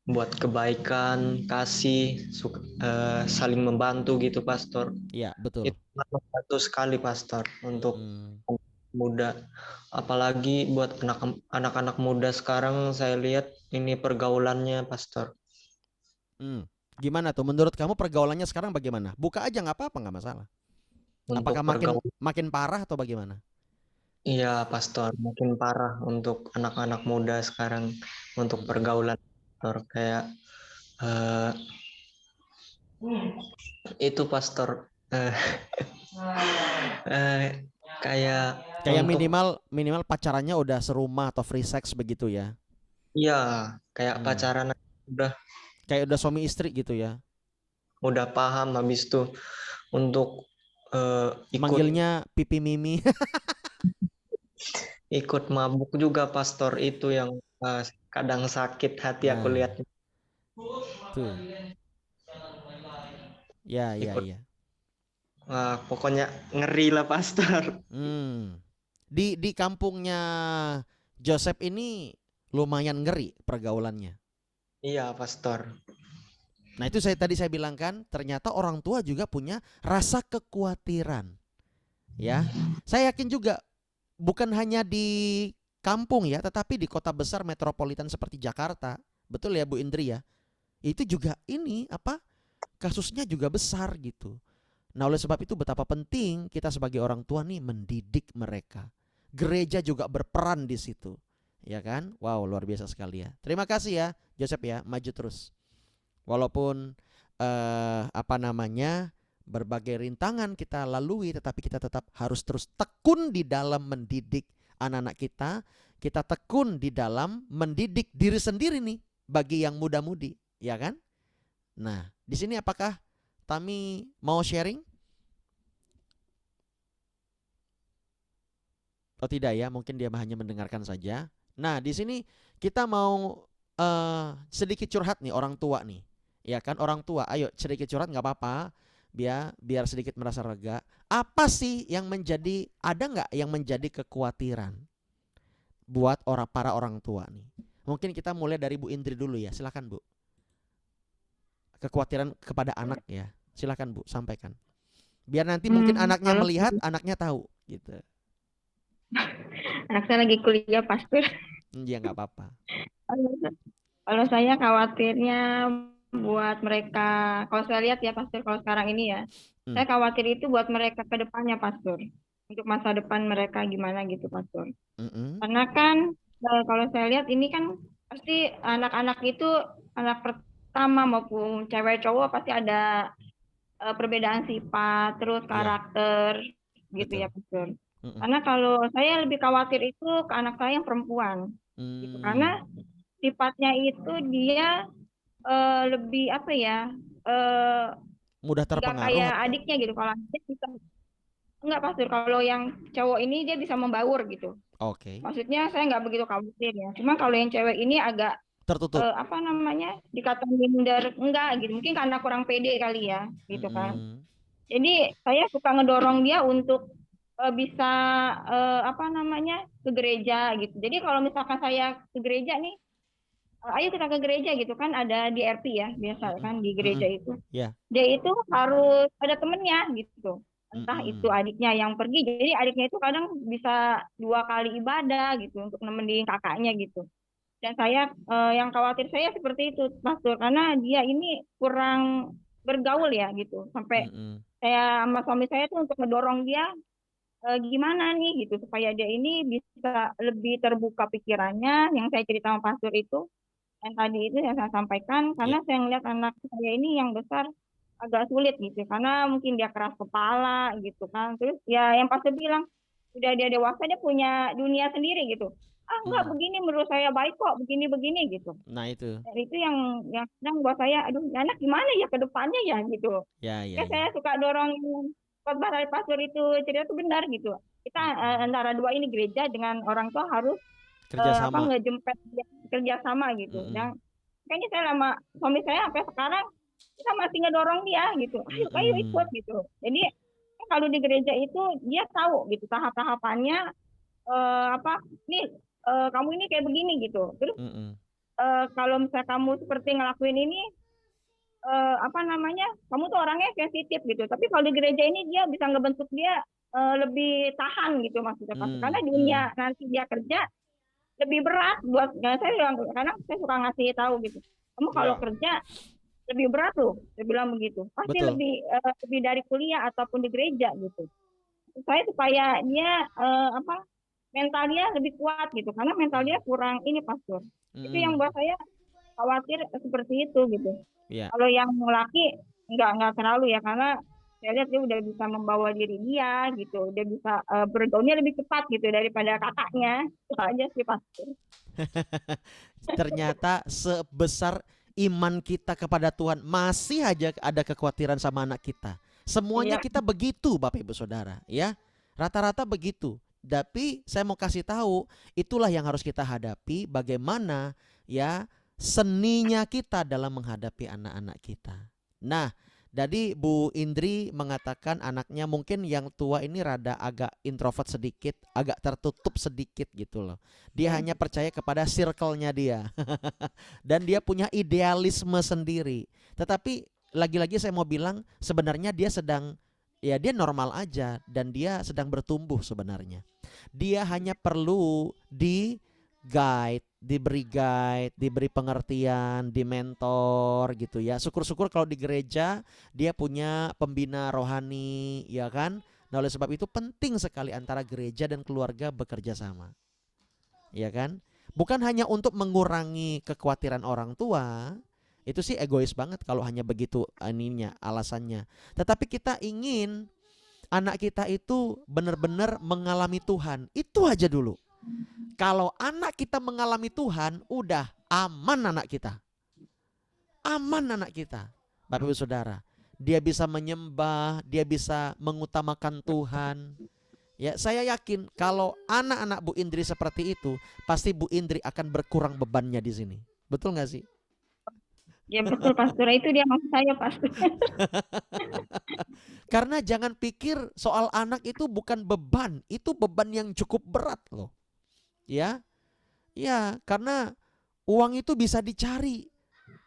buat kebaikan, kasih, saling membantu gitu, Pastor. Iya, betul. Itu membantu sekali, Pastor, untuk muda. Apalagi buat anak-anak muda sekarang, saya lihat ini pergaulannya, Pastor. Gimana tuh? Menurut kamu pergaulannya sekarang bagaimana? Buka aja nggak apa-apa, nggak masalah. Untuk Apakah makin parah atau bagaimana? Iya, Pastor, makin parah untuk anak-anak muda sekarang untuk pergaulan, Pastor. Kayak itu, Pastor. Kayak minimal pacarannya udah serumah atau free sex begitu ya? Iya, kayak pacaran kayak udah suami istri gitu ya? Udah paham, habis itu untuk manggilnya pipi mimi. ikut mabuk juga, Pastor. Itu yang kadang sakit hati aku lihat. Tuh. Ya. Pokoknya ngeri lah, Pastor. Di kampungnya Joseph ini lumayan ngeri pergaulannya. Iya, Pastor. Nah, itu tadi saya bilang kan, ternyata orang tua juga punya rasa kekhawatiran. Ya. Saya yakin juga bukan hanya di kampung ya, tetapi di kota besar metropolitan seperti Jakarta. Betul ya Bu Indri ya? Itu juga kasusnya juga besar gitu. Nah, oleh sebab itu betapa penting kita sebagai orang tua nih mendidik mereka. Gereja juga berperan di situ. Ya kan? Wow, luar biasa sekali ya. Terima kasih ya Joseph ya, maju terus. Walaupun berbagai rintangan kita lalui, tetapi kita tetap harus terus tekun di dalam mendidik anak-anak kita. Kita tekun di dalam mendidik diri sendiri nih bagi yang muda-mudi, ya kan? Nah, di sini apakah Tami mau sharing? Oh tidak ya, mungkin dia hanya mendengarkan saja. Nah, di sini kita mau sedikit curhat nih orang tua nih. Ya kan, orang tua, ayo sedikit curhat nggak apa-apa, biar sedikit merasa lega. Apa sih yang ada nggak yang menjadi kekhawatiran buat para orang tua nih? Mungkin kita mulai dari Bu Indri dulu ya, silakan Bu. Kekhawatiran kepada anak ya, silakan Bu, sampaikan. Biar nanti mungkin anaknya melihat, anaknya tahu gitu. Anak saya lagi kuliah, Pastor. Ya nggak apa-apa. Kalau saya khawatirnya buat mereka, kalau saya lihat ya Pastor, kalau sekarang ini ya, saya khawatir itu buat mereka ke depannya, Pastor. Untuk masa depan mereka gimana gitu, Pastor. Karena kan kalau saya lihat ini kan pasti anak-anak itu, anak pertama maupun cewek cowok pasti ada perbedaan sifat, terus karakter gitu ya, Pastor. Karena kalau saya lebih khawatir itu ke anak saya yang perempuan, gitu. Karena sifatnya itu dia lebih mudah terpengaruh kayak adiknya gitu. Kalau adiknya bisa enggak, Pastor, kalau yang cowok ini dia bisa membaur gitu. Oke. Maksudnya saya nggak begitu khawatir ya. Cuma kalau yang cewek ini agak tertutup. Dikata minder enggak gitu. Mungkin karena kurang pede kali ya, gitu kan. Jadi saya suka ngedorong dia untuk bisa ke gereja gitu. Jadi kalau misalkan saya ke gereja nih, ayo kita ke gereja gitu kan, ada di RP ya biasa kan di gereja itu. Dia itu harus ada temennya gitu. Entah itu adiknya yang pergi, jadi adiknya itu kadang bisa 2 kali ibadah gitu untuk nemenin kakaknya gitu. Dan saya yang khawatir saya seperti itu, Pastor, karena dia ini kurang bergaul ya gitu. Sampai saya sama suami saya tuh untuk ngedorong dia gimana nih gitu supaya dia ini bisa lebih terbuka pikirannya. Yang saya cerita sama Pastor itu, yang tadi itu yang saya sampaikan, karena saya ngeliat anak saya ini yang besar agak sulit gitu, karena mungkin dia keras kepala gitu kan. Terus ya yang Pastor bilang, udah dia dewasa, dia punya dunia sendiri gitu. Enggak, begini menurut saya baik kok, begini-begini gitu. Nah itu. Dan itu yang kadang buat saya, aduh anak gimana ya ke depannya ya gitu. Saya suka dorong khotbah dari Pastor itu cerita itu benar gitu. Kita antara dua ini, gereja dengan orang tua, harus ngejempet kerjasama gitu. Dan kayaknya saya lama suami saya sampai sekarang kita masih ngedorong dia gitu, ayo ikut gitu. Jadi kalau di gereja itu dia tahu gitu tahap-tahapannya, kamu ini kayak begini gitu. Terus kalau misalnya kamu seperti ngelakuin ini, kamu tuh orangnya sensitif gitu. Tapi kalau di gereja ini dia bisa ngebentuk dia lebih tahan gitu maksudnya. Karena dunia nanti dia kerja lebih berat buat saya. Kadang saya suka ngasih tahu gitu. Kamu kalau kerja lebih berat loh, saya bilang begitu. Pasti lebih dari kuliah ataupun di gereja gitu. Supaya dia mental dia lebih kuat gitu. Karena mental dia kurang ini, Pastor. Itu yang buat saya khawatir seperti itu gitu. Kalau yang laki nggak terlalu ya, karena saya lihat dia udah bisa membawa diri dia gitu, dia bisa bergaulnya lebih cepat gitu daripada kakaknya. Itu aja sih, Pastor. Ternyata sebesar iman kita kepada Tuhan masih aja ada kekhawatiran sama anak kita. Semuanya kita begitu, Bapak Ibu Saudara, ya. Rata-rata begitu. Tapi saya mau kasih tahu, itulah yang harus kita hadapi, bagaimana ya seninya kita dalam menghadapi anak-anak kita. Nah, jadi Bu Indri mengatakan anaknya mungkin yang tua ini rada agak introvert sedikit, agak tertutup sedikit gitu loh. Dia hanya percaya kepada circle-nya dia. Dan dia punya idealisme sendiri. Tetapi lagi-lagi saya mau bilang sebenarnya dia dia normal aja dan dia sedang bertumbuh sebenarnya. Dia hanya perlu diberi guide, diberi pengertian, dimentor gitu ya. Syukur-syukur kalau di gereja dia punya pembina rohani, ya kan? Nah, oleh sebab itu penting sekali antara gereja dan keluarga bekerja sama. Ya kan? Bukan hanya untuk mengurangi kekhawatiran orang tua, itu sih egois banget kalau hanya begitu alasannya. Tetapi kita ingin anak kita itu benar-benar mengalami Tuhan. Itu aja dulu. Kalau anak kita mengalami Tuhan, udah aman anak kita. Aman anak kita. Bapak Ibu Saudara, dia bisa menyembah, dia bisa mengutamakan Tuhan. Ya, saya yakin kalau anak-anak Bu Indri seperti itu, pasti Bu Indri akan berkurang bebannya di sini. Betul nggak sih? Ya betul, Pastor. Itu dia maksud saya, Pastor. Karena jangan pikir soal anak itu bukan beban, itu beban yang cukup berat loh. Ya, karena uang itu bisa dicari.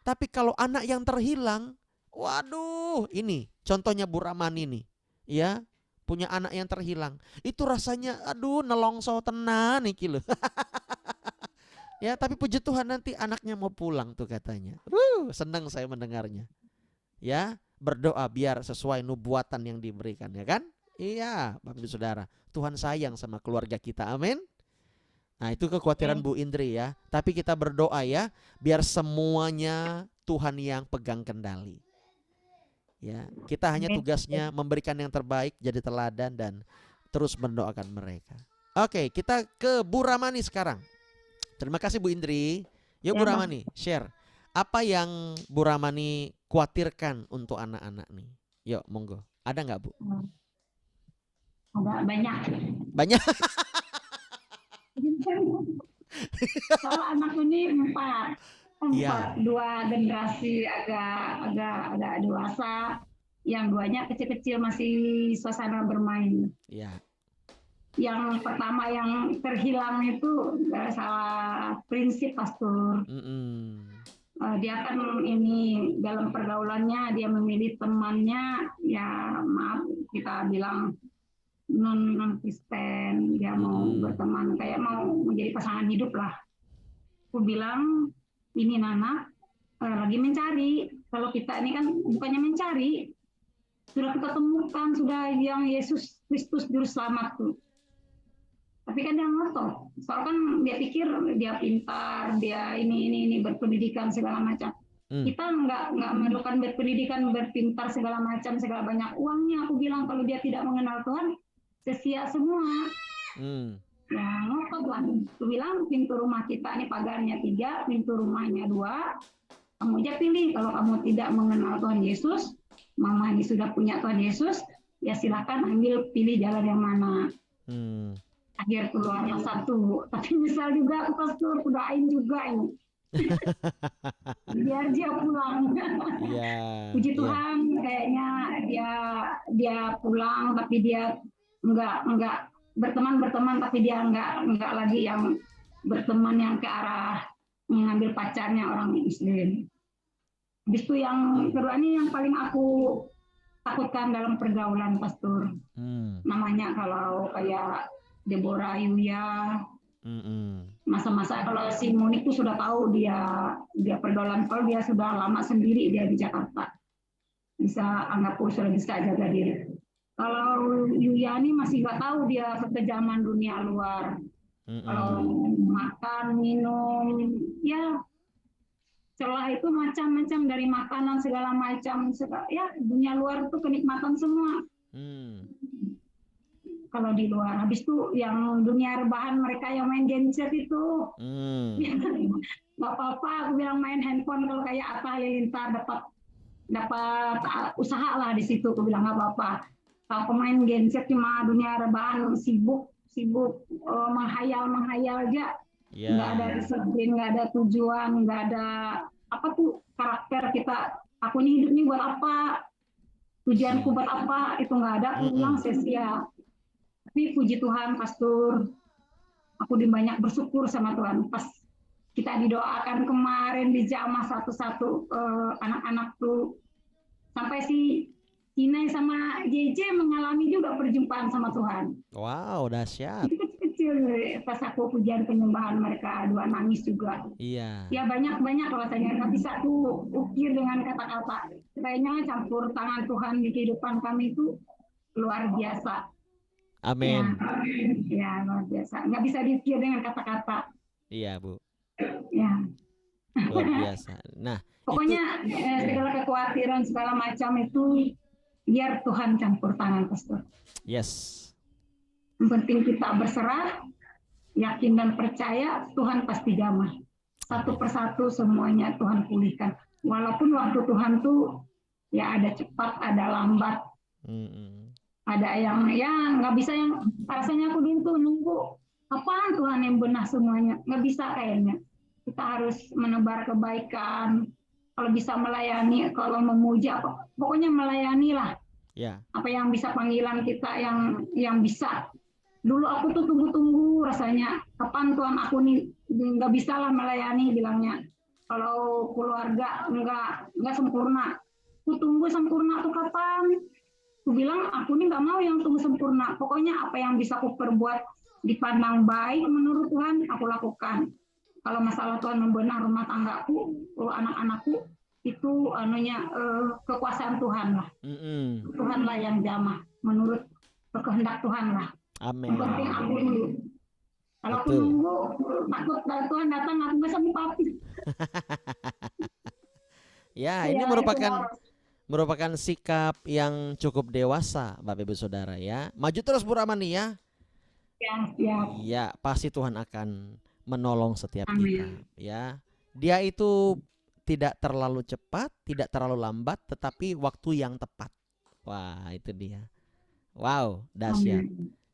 Tapi kalau anak yang terhilang, waduh, ini contohnya Bu Ramani nih, ya, punya anak yang terhilang. Itu rasanya, aduh, nelongso tenan iki loh. Ya, tapi puji Tuhan nanti anaknya mau pulang tuh katanya. Senang saya mendengarnya. Ya, berdoa biar sesuai nubuatan yang diberikan, ya kan? Iya, Bapak Ibu Saudara, Tuhan sayang sama keluarga kita, amin. Nah, itu kekhawatiran Bu Indri ya. Tapi kita berdoa ya, biar semuanya Tuhan yang pegang kendali. Ya, kita hanya tugasnya memberikan yang terbaik, jadi teladan dan terus mendoakan mereka. Oke, kita ke Bu Ramani sekarang. Terima kasih Bu Indri. Yuk Bu Ramani, share. Apa yang Bu Ramani khawatirkan untuk anak-anak nih? Yuk, monggo. Ada nggak Bu? Ada banyak. Banyak. Kalau anak ini empat, dua generasi agak dewasa, yang duanya kecil-kecil masih suasana bermain. Yang pertama yang terhilang itu salah prinsip, Pastor. Dia kan ini dalam pergaulannya dia memilih temannya, ya maaf kita bilang non Kristen, dia mau berteman kayak mau menjadi pasangan hidup lah. Aku bilang ini Nana lagi mencari. Kalau kita ini kan bukannya mencari, sudah kita temukan sudah yang Yesus Kristus juru selamat tuh. Tapi kan dia ngotot, soal kan dia pikir dia pintar, dia ini berpendidikan segala macam. Kita nggak memerlukan berpendidikan, berpintar segala macam, segala banyak uangnya. Aku bilang kalau dia tidak mengenal Tuhan, sia-sia semua. Ya ngotot lah. Aku bilang pintu rumah kita ini pagarnya 3, pintu rumahnya 2. Kamu aja pilih. Kalau kamu tidak mengenal Tuhan Yesus, Mama ini sudah punya Tuhan Yesus, ya silakan ambil pilih jalan yang mana. Akhir keluarnya 1. Tapi misal juga aku Pastor, aku doain juga ini. biar dia pulang. Iya. Puji Iya. Tuhan, kayaknya dia pulang, tapi dia nggak berteman, tapi dia nggak lagi yang berteman yang ke arah mengambil pacarnya orang Muslim. Habis itu yang kedua ini yang paling aku takutkan dalam pergaulan, Pastor. Namanya kalau kayak Deborah Yuya, masa-masa kalau si Monik tuh sudah tahu dia pergaulan, kalau dia sudah lama sendiri dia di Jakarta, bisa anggap sudah bisa jaga diri. Kalau Yuyani masih nggak tahu dia kekejaman dunia luar. Kalau makan, minum, ya celah itu macam-macam, dari makanan segala macam, ya dunia luar itu kenikmatan semua. Kalau di luar, habis itu yang dunia rebahan mereka yang main genset itu, nggak apa-apa, aku bilang main handphone kalau kayak Atta Halilintar dapat usaha lah di situ, aku bilang nggak apa-apa. Kalau pemain genset cuma dunia rebahan, sibuk menghayal aja, nggak ada disiplin, nggak ada tujuan, nggak ada apa tuh karakter kita. Aku ini hidup ini buat apa? Tujuanku buat apa? Itu nggak ada, aku bilang sia-sia. Tapi puji Tuhan, Pastor, aku banyak bersyukur sama Tuhan. Pas kita didoakan kemarin di jamaah satu-satu anak-anak tuh, sampai si Tina sama JJ mengalami juga perjumpaan sama Tuhan. Wow, dahsyat. Itu kecil-kecil pas aku pujian penyembahan mereka dua nangis juga. Iya. Ya banyak rasanya, nggak bisa tuh ukir dengan kata-kata. Kayaknya campur tangan Tuhan di kehidupan kami itu luar biasa. Amin. Ya luar biasa. Nggak bisa diukir dengan kata-kata. Iya, Bu. Ya. Luar biasa. Nah, pokoknya segala kekhawatiran segala macam itu biar Tuhan campur tangan, Pastor. Yes. Yang penting kita berserah, yakin dan percaya Tuhan pasti jamah. Satu persatu semuanya Tuhan pulihkan. Walaupun waktu Tuhan tuh ya ada cepat, ada lambat. Ada yang ya nggak bisa, yang rasanya aku nunggu kapan Tuhan yang benar semuanya. Nggak bisa kayaknya. Kita harus menebar kebaikan. Kalau bisa melayani, kalau memuji, pokoknya melayani lah. Ya. Apa yang bisa panggilan kita yang bisa. Dulu aku tuh tunggu-tunggu rasanya kapan Tuhan aku nih nggak bisa lah melayani, bilangnya. Kalau keluarga nggak sempurna, aku tunggu sempurna tuh kapan? Aku bilang aku nih nggak mau yang tunggu sempurna. Pokoknya apa yang bisa aku perbuat dipandang baik menurut Tuhan aku lakukan. Kalau masalah Tuhan membenar rumah tanggaku, anak-anakku, itu kekuasaan Tuhan lah. Tuhanlah yang jamah menurut kehendak Tuhan lah. Amin. Yang penting aku dulu. Kalau aku nunggu takut Tuhan datang, aku nggak sanggup apa. Ya, ini merupakan sikap yang cukup dewasa, Bapak Ibu Saudara ya. Maju terus Bu Ramani ya. Ya, pasti Tuhan akan menolong setiap kita ya. Dia itu tidak terlalu cepat, tidak terlalu lambat, tetapi waktu yang tepat. Wah, itu dia. Wow, dahsyat.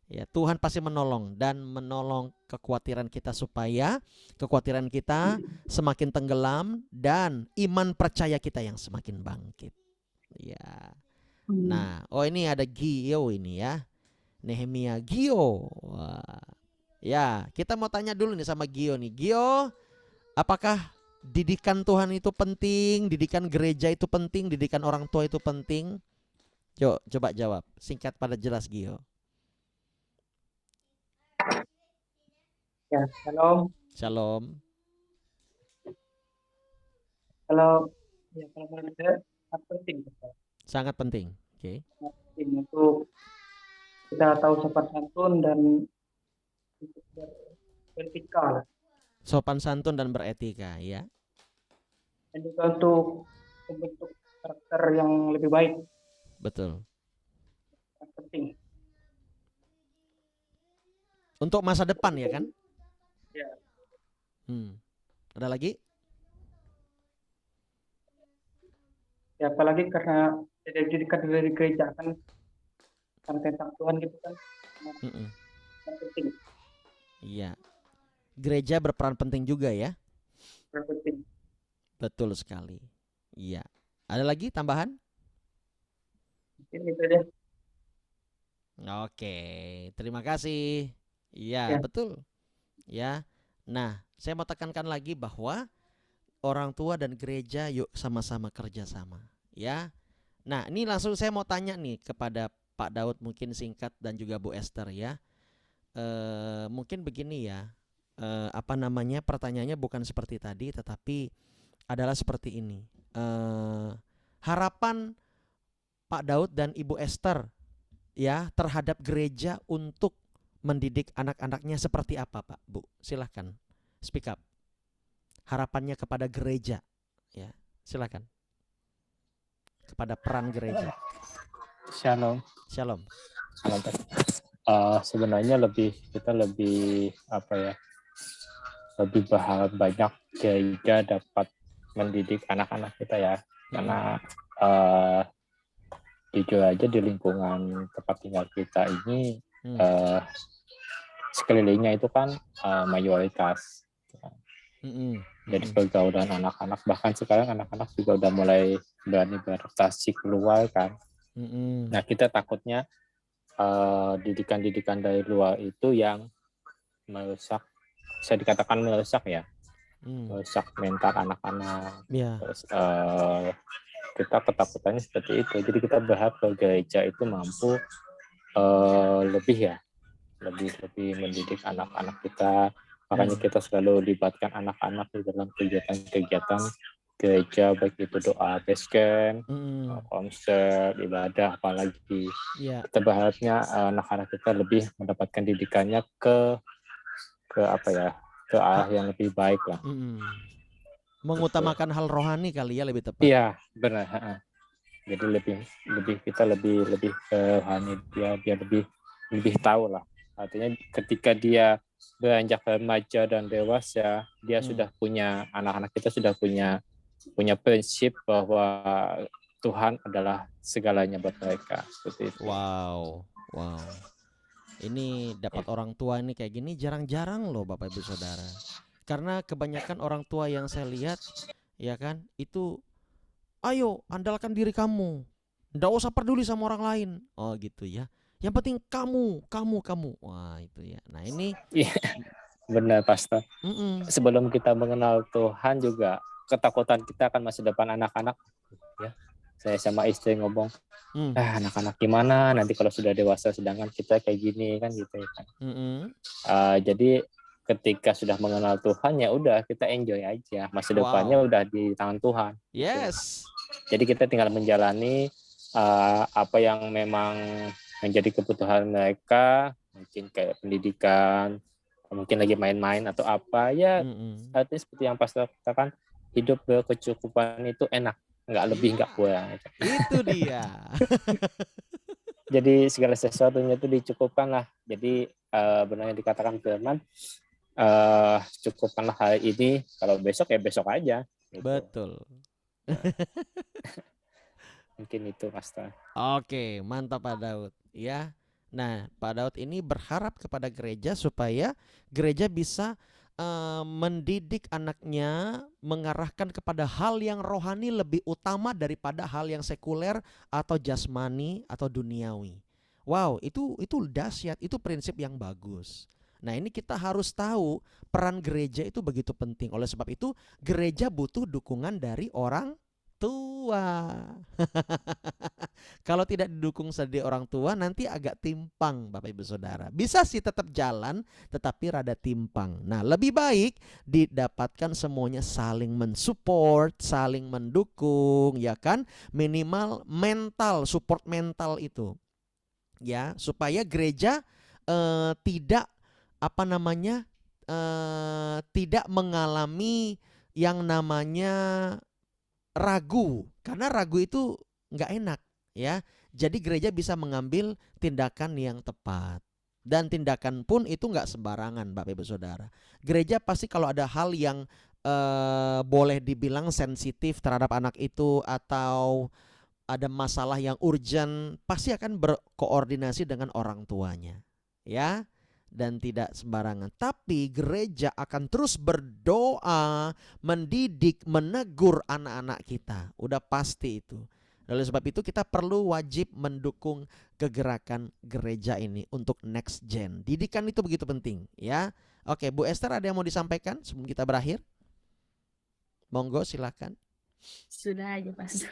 Ya, Tuhan pasti menolong dan menolong kekhawatiran kita supaya kekhawatiran kita semakin tenggelam dan iman percaya kita yang semakin bangkit. Ya. Nah, ini ada Gio ini ya. Nehemia Gio. Wah. Ya, kita mau tanya dulu nih sama Gio nih. Gio, apakah didikan Tuhan itu penting? Didikan gereja itu penting? Didikan orang tua itu penting? Coba jawab. Singkat pada jelas, Gio. Ya, shalom. Shalom. Kalau ya kalau menurut saya sangat penting. Sangat penting. Oke. Penting untuk kita tahu sopan santun dan beretika. Sopan santun dan beretika, ya. Dan juga untuk membentuk karakter yang lebih baik. Betul. Sangat penting. Untuk masa depan ya kan? Ya. Ada lagi? Ya, apalagi karena didikan dari gereja kan tentang Tuhan gitu kan. Sangat penting. Iya. Gereja berperan penting juga ya. penting. Betul sekali. Iya. Ada lagi tambahan? Mungkin itu deh. Oke, terima kasih. Iya, Ya. betul. Ya. Nah, saya mau tekankan lagi bahwa orang tua dan gereja yuk sama-sama kerjasama. Ya. Nah, ini langsung saya mau tanya nih kepada Pak Daud, mungkin singkat, dan juga Bu Esther ya. Mungkin begini ya. Pertanyaannya bukan seperti tadi, tetapi adalah seperti ini. Harapan Pak Daud dan Ibu Esther ya terhadap gereja untuk mendidik anak-anaknya seperti apa, Pak, Bu? Silahkan speak up. Harapannya kepada gereja, ya, silakan. Kepada peran gereja. Shalom. Shalom. Sebenarnya kita lebih lebih banyak gereja dapat mendidik anak-anak kita ya, karena jujur aja di lingkungan tempat tinggal kita ini sekelilingnya itu kan mayoritas. Jadi pergaulan anak-anak, bahkan sekarang anak-anak juga udah mulai berani beradaptasi keluar kan. Nah, kita takutnya didikan-didikan dari luar itu yang merusak, bisa dikatakan merusak ya, merusak mental anak-anak. Terus kita ketakutannya seperti itu. Jadi kita berharap gereja itu mampu lebih mendidik anak-anak kita. Makanya kita selalu libatkan anak-anak di dalam kegiatan-kegiatan gereja, baik itu doa, basecamp, konser, ibadah, apalagi. Kita berharapnya anak-anak kita lebih mendapatkan didikannya ke arah yang lebih baik lah. Mengutamakan hal rohani kali ya, lebih tepat. Iya, benar. Jadi kita lebih rohani, dia lebih tahu lah. Artinya ketika dia beranjak remaja dan dewasa, dia sudah punya, anak-anak kita sudah punya prinsip bahwa Tuhan adalah segalanya buat mereka, seperti itu. Wow. Ini dapat orang tua ini kayak gini jarang-jarang loh Bapak Ibu Saudara. Karena kebanyakan orang tua yang saya lihat, ya kan, itu ayo andalkan diri kamu, nggak usah peduli sama orang lain. Oh gitu ya. Yang penting kamu. Wah itu ya. Nah ini. Benar Pastor. Sebelum kita mengenal Tuhan juga ketakutan kita akan masa depan anak-anak. Ya, saya sama istri ngomong, anak-anak gimana nanti kalau sudah dewasa, sedangkan kita kayak gini kan gitu ya kan. Jadi ketika sudah mengenal Tuhan ya udah kita enjoy aja, masa depannya udah di tangan Tuhan. Yes. Jadi kita tinggal menjalani apa yang memang menjadi kebutuhan mereka, mungkin kayak pendidikan, mungkin lagi main-main atau apa ya. Artinya seperti yang Pastor katakan, hidup berkecukupan itu enak, nggak lebih nggak kurang. Itu dia. Jadi segala sesuatunya itu dicukupkan lah. Jadi benarnya dikatakan firman, cukupkanlah hari ini, kalau besok ya besok aja. Gitu. Betul. Mungkin itu Pastor. Oke, mantap Pak Daud ya. Nah, Pak Daud ini berharap kepada gereja supaya gereja bisa mendidik anaknya, mengarahkan kepada hal yang rohani lebih utama daripada hal yang sekuler atau jasmani atau duniawi. Wow, itu dahsyat, itu prinsip yang bagus. Nah, ini kita harus tahu peran gereja itu begitu penting. Oleh sebab itu, gereja butuh dukungan dari orang tua. Kalau tidak didukung dari orang tua nanti agak timpang Bapak Ibu Saudara. Bisa sih tetap jalan tetapi rada timpang. Nah, lebih baik didapatkan semuanya saling mensupport, saling mendukung, ya kan? Minimal mental, support mental itu. Ya, supaya gereja tidak tidak mengalami yang namanya ragu, karena ragu itu nggak enak ya. Jadi gereja bisa mengambil tindakan yang tepat, dan tindakan pun itu nggak sembarangan Bapak Ibu Saudara. Gereja pasti kalau ada hal yang boleh dibilang sensitif terhadap anak itu atau ada masalah yang urgent, pasti akan berkoordinasi dengan orang tuanya ya. dan tidak sembarangan. Tapi gereja akan terus berdoa, mendidik, menegur anak-anak kita. Udah pasti itu. Oleh sebab itu kita perlu wajib mendukung kegerakan gereja ini untuk next gen. Didikan itu begitu penting ya. Oke, Bu Esther ada yang mau disampaikan sebelum kita berakhir? Monggo silakan. Sudah aja Pastor.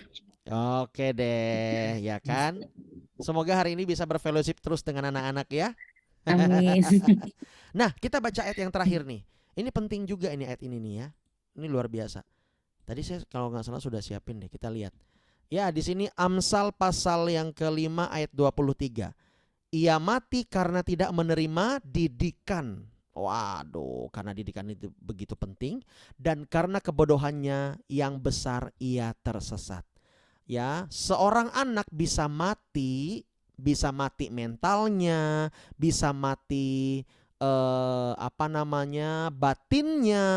Oke deh, ya kan? Semoga hari ini bisa berfellowship terus dengan anak-anak ya. Amin. Nah, kita baca ayat yang terakhir nih. Ini penting juga ini ayat ini nih ya. Ini luar biasa. Tadi saya kalau nggak salah sudah siapin deh, kita lihat. Ya, di sini Amsal pasal yang ke-5 ayat 23. Ia mati karena tidak menerima didikan. Waduh, karena didikan itu begitu penting dan karena kebodohannya yang besar ia tersesat. Ya, seorang anak bisa mati mentalnya, bisa mati batinnya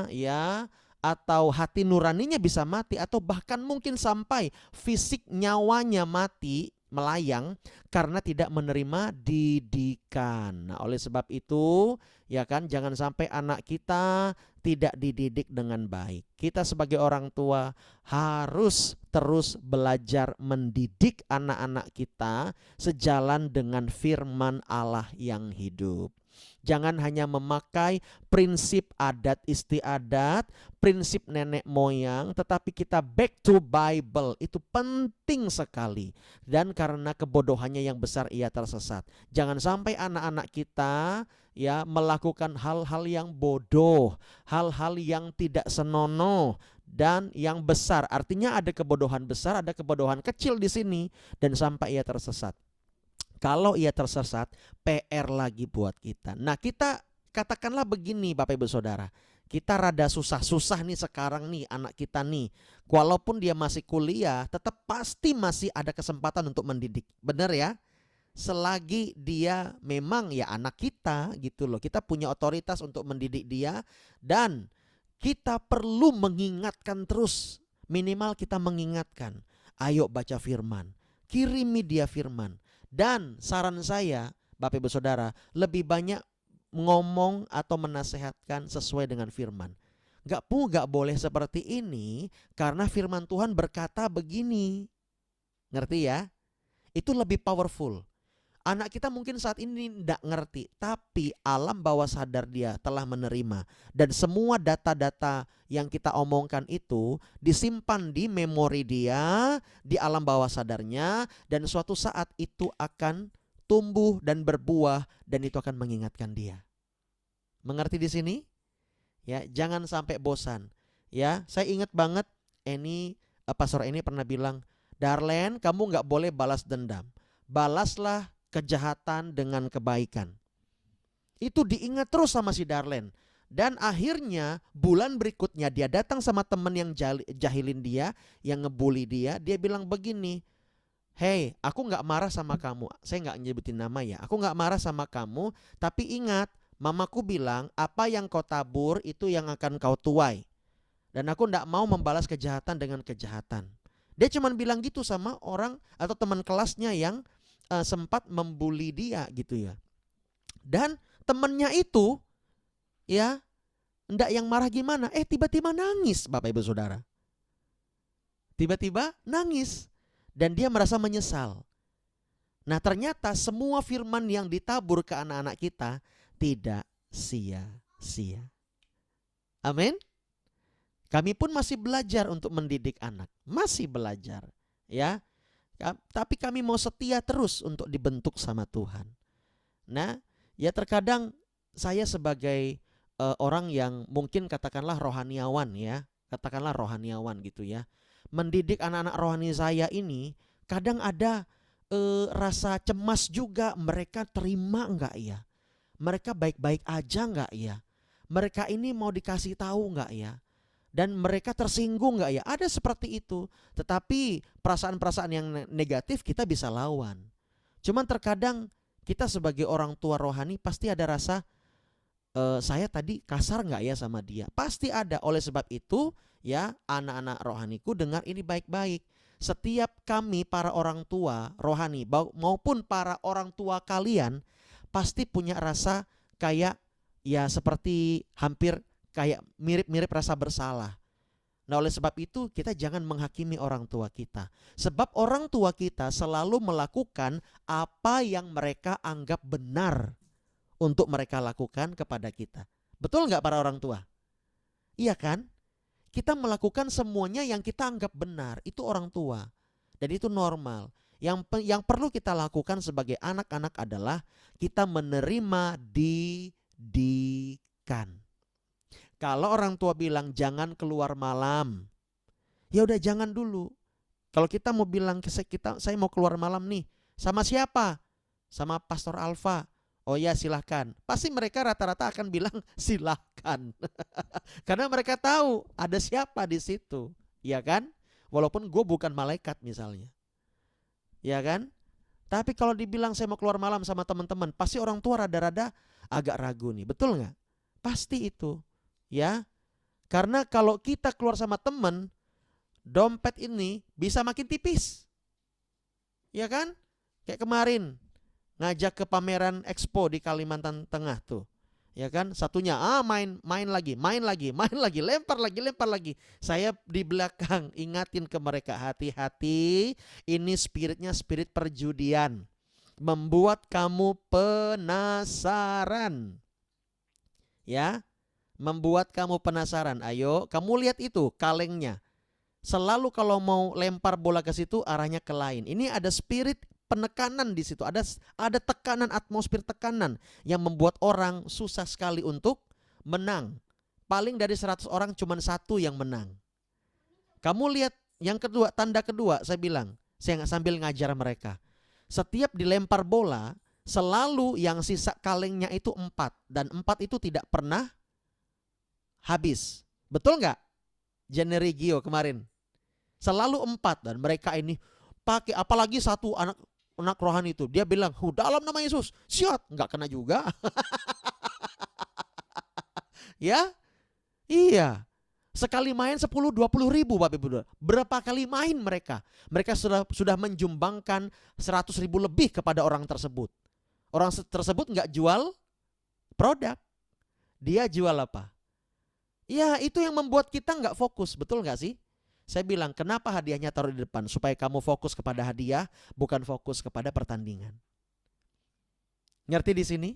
ya, atau hati nuraninya bisa mati, atau bahkan mungkin sampai fisik nyawanya mati, melayang karena tidak menerima didikan. Nah, oleh sebab itu ya kan, jangan sampai anak kita tidak dididik dengan baik. Kita sebagai orang tua harus terus belajar mendidik anak-anak kita sejalan dengan firman Allah yang hidup. Jangan hanya memakai prinsip adat istiadat, prinsip nenek moyang, tetapi kita back to Bible. Itu penting sekali. Dan karena kebodohannya yang besar ia tersesat. Jangan sampai anak-anak kita ya melakukan hal-hal yang bodoh, hal-hal yang tidak senonoh dan yang besar. Artinya ada kebodohan besar, ada kebodohan kecil di sini dan sampai ia tersesat. Kalau ia tersesat, PR lagi buat kita. Nah, kita katakanlah begini Bapak Ibu Saudara. Kita rada susah-susah nih sekarang nih anak kita nih. Walaupun dia masih kuliah, tetap pasti masih ada kesempatan untuk mendidik. Benar ya? Selagi dia memang ya anak kita gitu loh. Kita punya otoritas untuk mendidik dia. Dan kita perlu mengingatkan terus. Minimal kita mengingatkan. Ayo baca firman. Kirimi dia firman. Dan saran saya Bapak Ibu Saudara, lebih banyak ngomong atau menasehatkan sesuai dengan firman. Gak boleh seperti ini karena firman Tuhan berkata begini. Ngerti ya? Itu lebih powerful. Anak kita mungkin saat ini tidak ngerti, tapi alam bawah sadar dia telah menerima. Dan semua data-data yang kita omongkan itu disimpan di memori dia, di alam bawah sadarnya. Dan suatu saat itu akan tumbuh dan berbuah dan itu akan mengingatkan dia. Mengerti di sini? Ya, jangan sampai bosan. Ya, saya ingat banget Pastor Eni pernah bilang, Darlen, kamu gak boleh balas dendam. Balaslah kejahatan dengan kebaikan. Itu diingat terus sama si Darlen. Dan akhirnya bulan berikutnya dia datang sama teman yang jahilin dia, yang ngebully dia. Dia bilang begini, hey, aku gak marah sama kamu. Saya gak nyebutin nama ya. Aku gak marah sama kamu, tapi ingat, mamaku bilang apa yang kau tabur itu yang akan kau tuai. Dan aku gak mau membalas kejahatan dengan kejahatan. Dia cuma bilang gitu sama orang atau teman kelasnya yang sempat membuli dia gitu ya. Dan temennya itu ya enggak yang marah gimana, tiba-tiba nangis Bapak Ibu Saudara. Tiba-tiba nangis dan dia merasa menyesal. Nah, ternyata semua firman yang ditabur ke anak-anak kita tidak sia-sia. Amin. Kami pun masih belajar untuk mendidik anak, masih belajar ya. Tapi kami mau setia terus untuk dibentuk sama Tuhan. Nah, ya terkadang saya sebagai orang yang mungkin katakanlah rohaniawan ya. Katakanlah rohaniawan gitu ya. Mendidik anak-anak rohani saya ini kadang ada rasa cemas juga. Mereka terima enggak ya? Mereka baik-baik aja enggak ya? Mereka ini mau dikasih tahu enggak ya? Dan mereka tersinggung gak ya? Ada seperti itu. Tetapi perasaan-perasaan yang negatif kita bisa lawan. Cuman terkadang kita sebagai orang tua rohani pasti ada rasa saya tadi kasar gak ya sama dia? Pasti ada. Oleh sebab itu ya anak-anak rohaniku dengar ini baik-baik. Setiap kami para orang tua rohani maupun para orang tua kalian pasti punya rasa kayak ya seperti hampir kayak mirip-mirip rasa bersalah. Nah, oleh sebab itu kita jangan menghakimi orang tua kita. Sebab orang tua kita selalu melakukan apa yang mereka anggap benar untuk mereka lakukan kepada kita. Betul nggak para orang tua? Iya kan? Kita melakukan semuanya yang kita anggap benar. Itu orang tua. Dan itu normal. Yang perlu kita lakukan sebagai anak-anak adalah kita menerima didikan. Kalau orang tua bilang jangan keluar malam, ya udah jangan dulu. Kalau kita mau bilang saya mau keluar malam nih, sama siapa? Sama Pastor Alfa. Oh ya silahkan. Pasti mereka rata-rata akan bilang silahkan. Karena mereka tahu ada siapa di situ, ya kan? Walaupun gue bukan malaikat misalnya, ya kan? Tapi kalau dibilang saya mau keluar malam sama teman-teman, pasti orang tua rada-rada agak ragu nih, betul nggak? Pasti itu. Ya, karena kalau kita keluar sama teman, dompet ini bisa makin tipis, ya kan? Kayak kemarin ngajak ke pameran Expo di Kalimantan Tengah tuh, ya kan? Satunya main lagi, lempar lagi. Saya di belakang ingatin ke mereka, hati-hati, ini spiritnya spirit perjudian, membuat kamu penasaran, ya. Membuat kamu penasaran. Ayo, kamu lihat itu kalengnya. Selalu kalau mau lempar bola ke situ arahnya ke lain. Ini ada spirit penekanan di situ. Ada tekanan, atmosfer tekanan yang membuat orang susah sekali untuk menang. Paling dari 100 orang cuma 1 yang menang. Kamu lihat yang kedua, tanda kedua saya bilang, saya sambil ngajar mereka. Setiap dilempar bola, selalu yang sisa kalengnya itu 4. Dan 4 itu tidak pernah habis. Betul nggak? Jenny Gio kemarin selalu 4 dan mereka ini pakai, apalagi satu anak rohani itu dia bilang, dalam nama Yesus, siap, nggak kena juga. Ya, iya. Sekali main 10-20 ribu Bapak Ibu. Berapa kali main mereka? Mereka sudah menjumbangkan 100 ribu lebih kepada orang tersebut. Orang tersebut nggak jual produk, dia jual apa? Ya, itu yang membuat kita nggak fokus, betul nggak sih? Saya bilang, kenapa hadiahnya taruh di depan? Supaya kamu fokus kepada hadiah, bukan fokus kepada pertandingan. Ngerti di sini?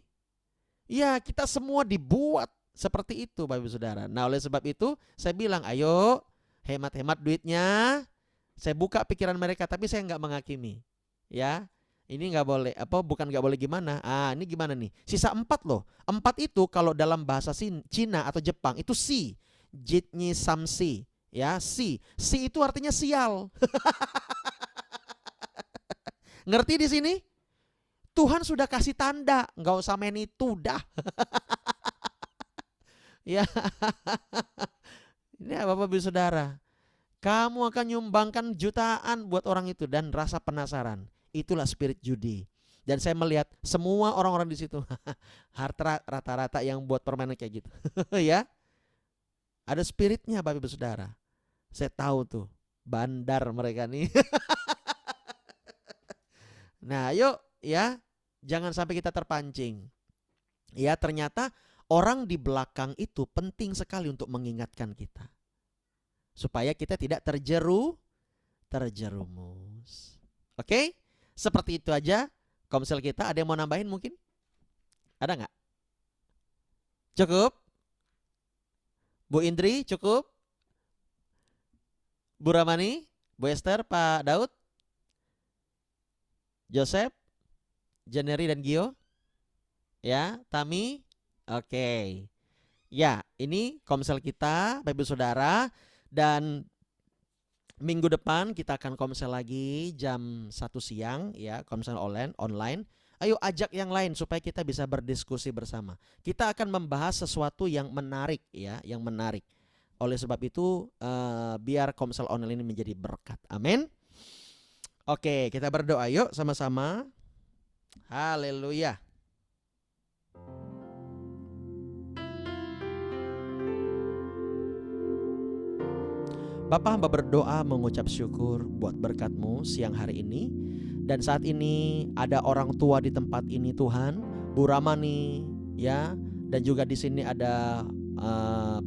Ya, kita semua dibuat seperti itu, Bapak Ibu Saudara. Nah, oleh sebab itu, saya bilang, ayo hemat-hemat duitnya. Saya buka pikiran mereka, tapi saya nggak menghakimi. Ya, ini nggak boleh, bukan nggak boleh gimana? Ini gimana nih? Sisa 4 loh. 4 itu kalau dalam bahasa Cina atau Jepang itu si, jitnyi samsi, ya si. Si itu artinya sial. Ngerti di sini? Tuhan sudah kasih tanda, nggak usah main itu dah. Ya, ini Bapak Ibu Saudara, kamu akan nyumbangkan jutaan buat orang itu dan rasa penasaran. Itulah spirit judi. Dan saya melihat semua orang-orang di situ rata-rata yang buat permainan kayak gitu. Ya. Ada spiritnya Bapak Ibu Saudara. Saya tahu tuh bandar mereka nih. Nah, yuk ya, jangan sampai kita terpancing. Ya, ternyata orang di belakang itu penting sekali untuk mengingatkan kita. Supaya kita tidak terjerumus. Oke? Seperti itu aja komsel kita. Ada yang mau nambahin mungkin? Ada nggak? Cukup? Bu Indri cukup? Bu Ramani? Bu Esther? Pak Daud? Joseph? Jeneri dan Gio? Ya, Tami? Oke. Ya, ini komsel kita, Bapak Ibu Saudara. Dan minggu depan kita akan komsel lagi jam 1 siang ya, komsel online. Ayo ajak yang lain supaya kita bisa berdiskusi bersama. Kita akan membahas sesuatu yang menarik ya, yang menarik. Oleh sebab itu biar komsel online ini menjadi berkat. Amin. Oke, kita berdoa yuk sama-sama. Haleluya. Bapak, hamba berdoa mengucap syukur buat berkat-Mu siang hari ini. Dan saat ini ada orang tua di tempat ini Tuhan, Bu Ramani, ya. Dan juga di sini ada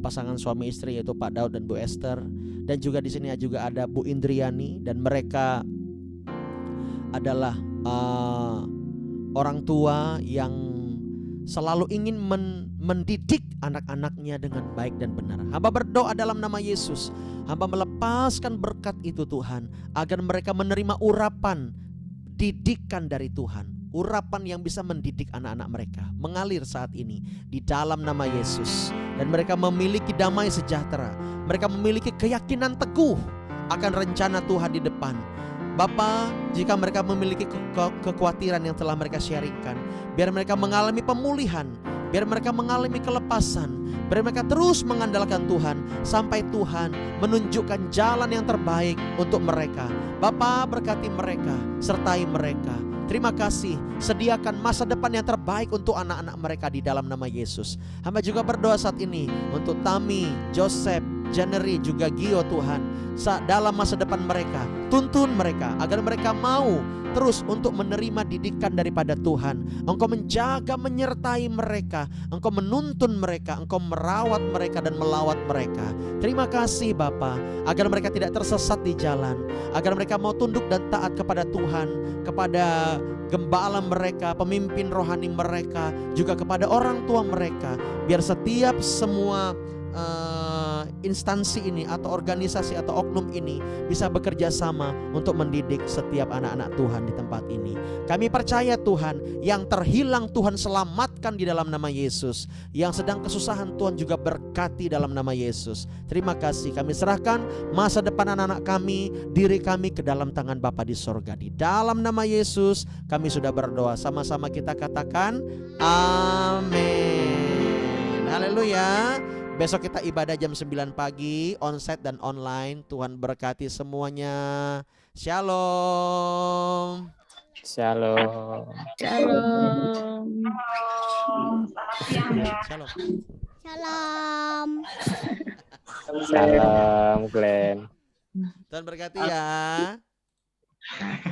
pasangan suami istri yaitu Pak Daud dan Bu Esther, dan juga di sini juga ada Bu Indriani, dan mereka adalah orang tua yang selalu ingin mendidik anak-anaknya dengan baik dan benar. Hamba berdoa dalam nama Yesus, hamba melepaskan berkat itu Tuhan, agar mereka menerima urapan didikan dari Tuhan, urapan yang bisa mendidik anak-anak mereka mengalir saat ini di dalam nama Yesus. Dan mereka memiliki damai sejahtera, mereka memiliki keyakinan teguh akan rencana Tuhan di depan. Bapa, jika mereka memiliki kekhawatiran yang telah mereka sharingkan, biar mereka mengalami pemulihan, biar mereka mengalami kelepasan, biar mereka terus mengandalkan Tuhan sampai Tuhan menunjukkan jalan yang terbaik untuk mereka. Bapa, berkati mereka, sertai mereka. Terima kasih, sediakan masa depan yang terbaik untuk anak-anak mereka di dalam nama Yesus. Hamba juga berdoa saat ini untuk Tami, Joseph, January, juga Gio Tuhan. Dalam masa depan mereka, tuntun mereka agar mereka mau terus untuk menerima didikan daripada Tuhan. Engkau menjaga, menyertai mereka, Engkau menuntun mereka, Engkau merawat mereka dan melawat mereka. Terima kasih Bapa, agar mereka tidak tersesat di jalan, agar mereka mau tunduk dan taat kepada Tuhan, kepada gembala mereka, pemimpin rohani mereka, juga kepada orang tua mereka. Biar setiap semua instansi ini atau organisasi atau oknum ini bisa bekerja sama untuk mendidik setiap anak-anak Tuhan di tempat ini. Kami percaya Tuhan, yang terhilang Tuhan selamatkan di dalam nama Yesus, yang sedang kesusahan Tuhan juga berkati dalam nama Yesus. Terima kasih, kami serahkan masa depan anak-anak kami, diri kami ke dalam tangan Bapa di sorga. Di dalam nama Yesus kami sudah berdoa, sama-sama kita katakan amin. Haleluya. Besok kita ibadah jam 9 pagi, onsite dan online. Tuhan berkati semuanya. Shalom. Shalom. Shalom. Shalom. Shalom. Salam Glenn. Tuhan berkati ya.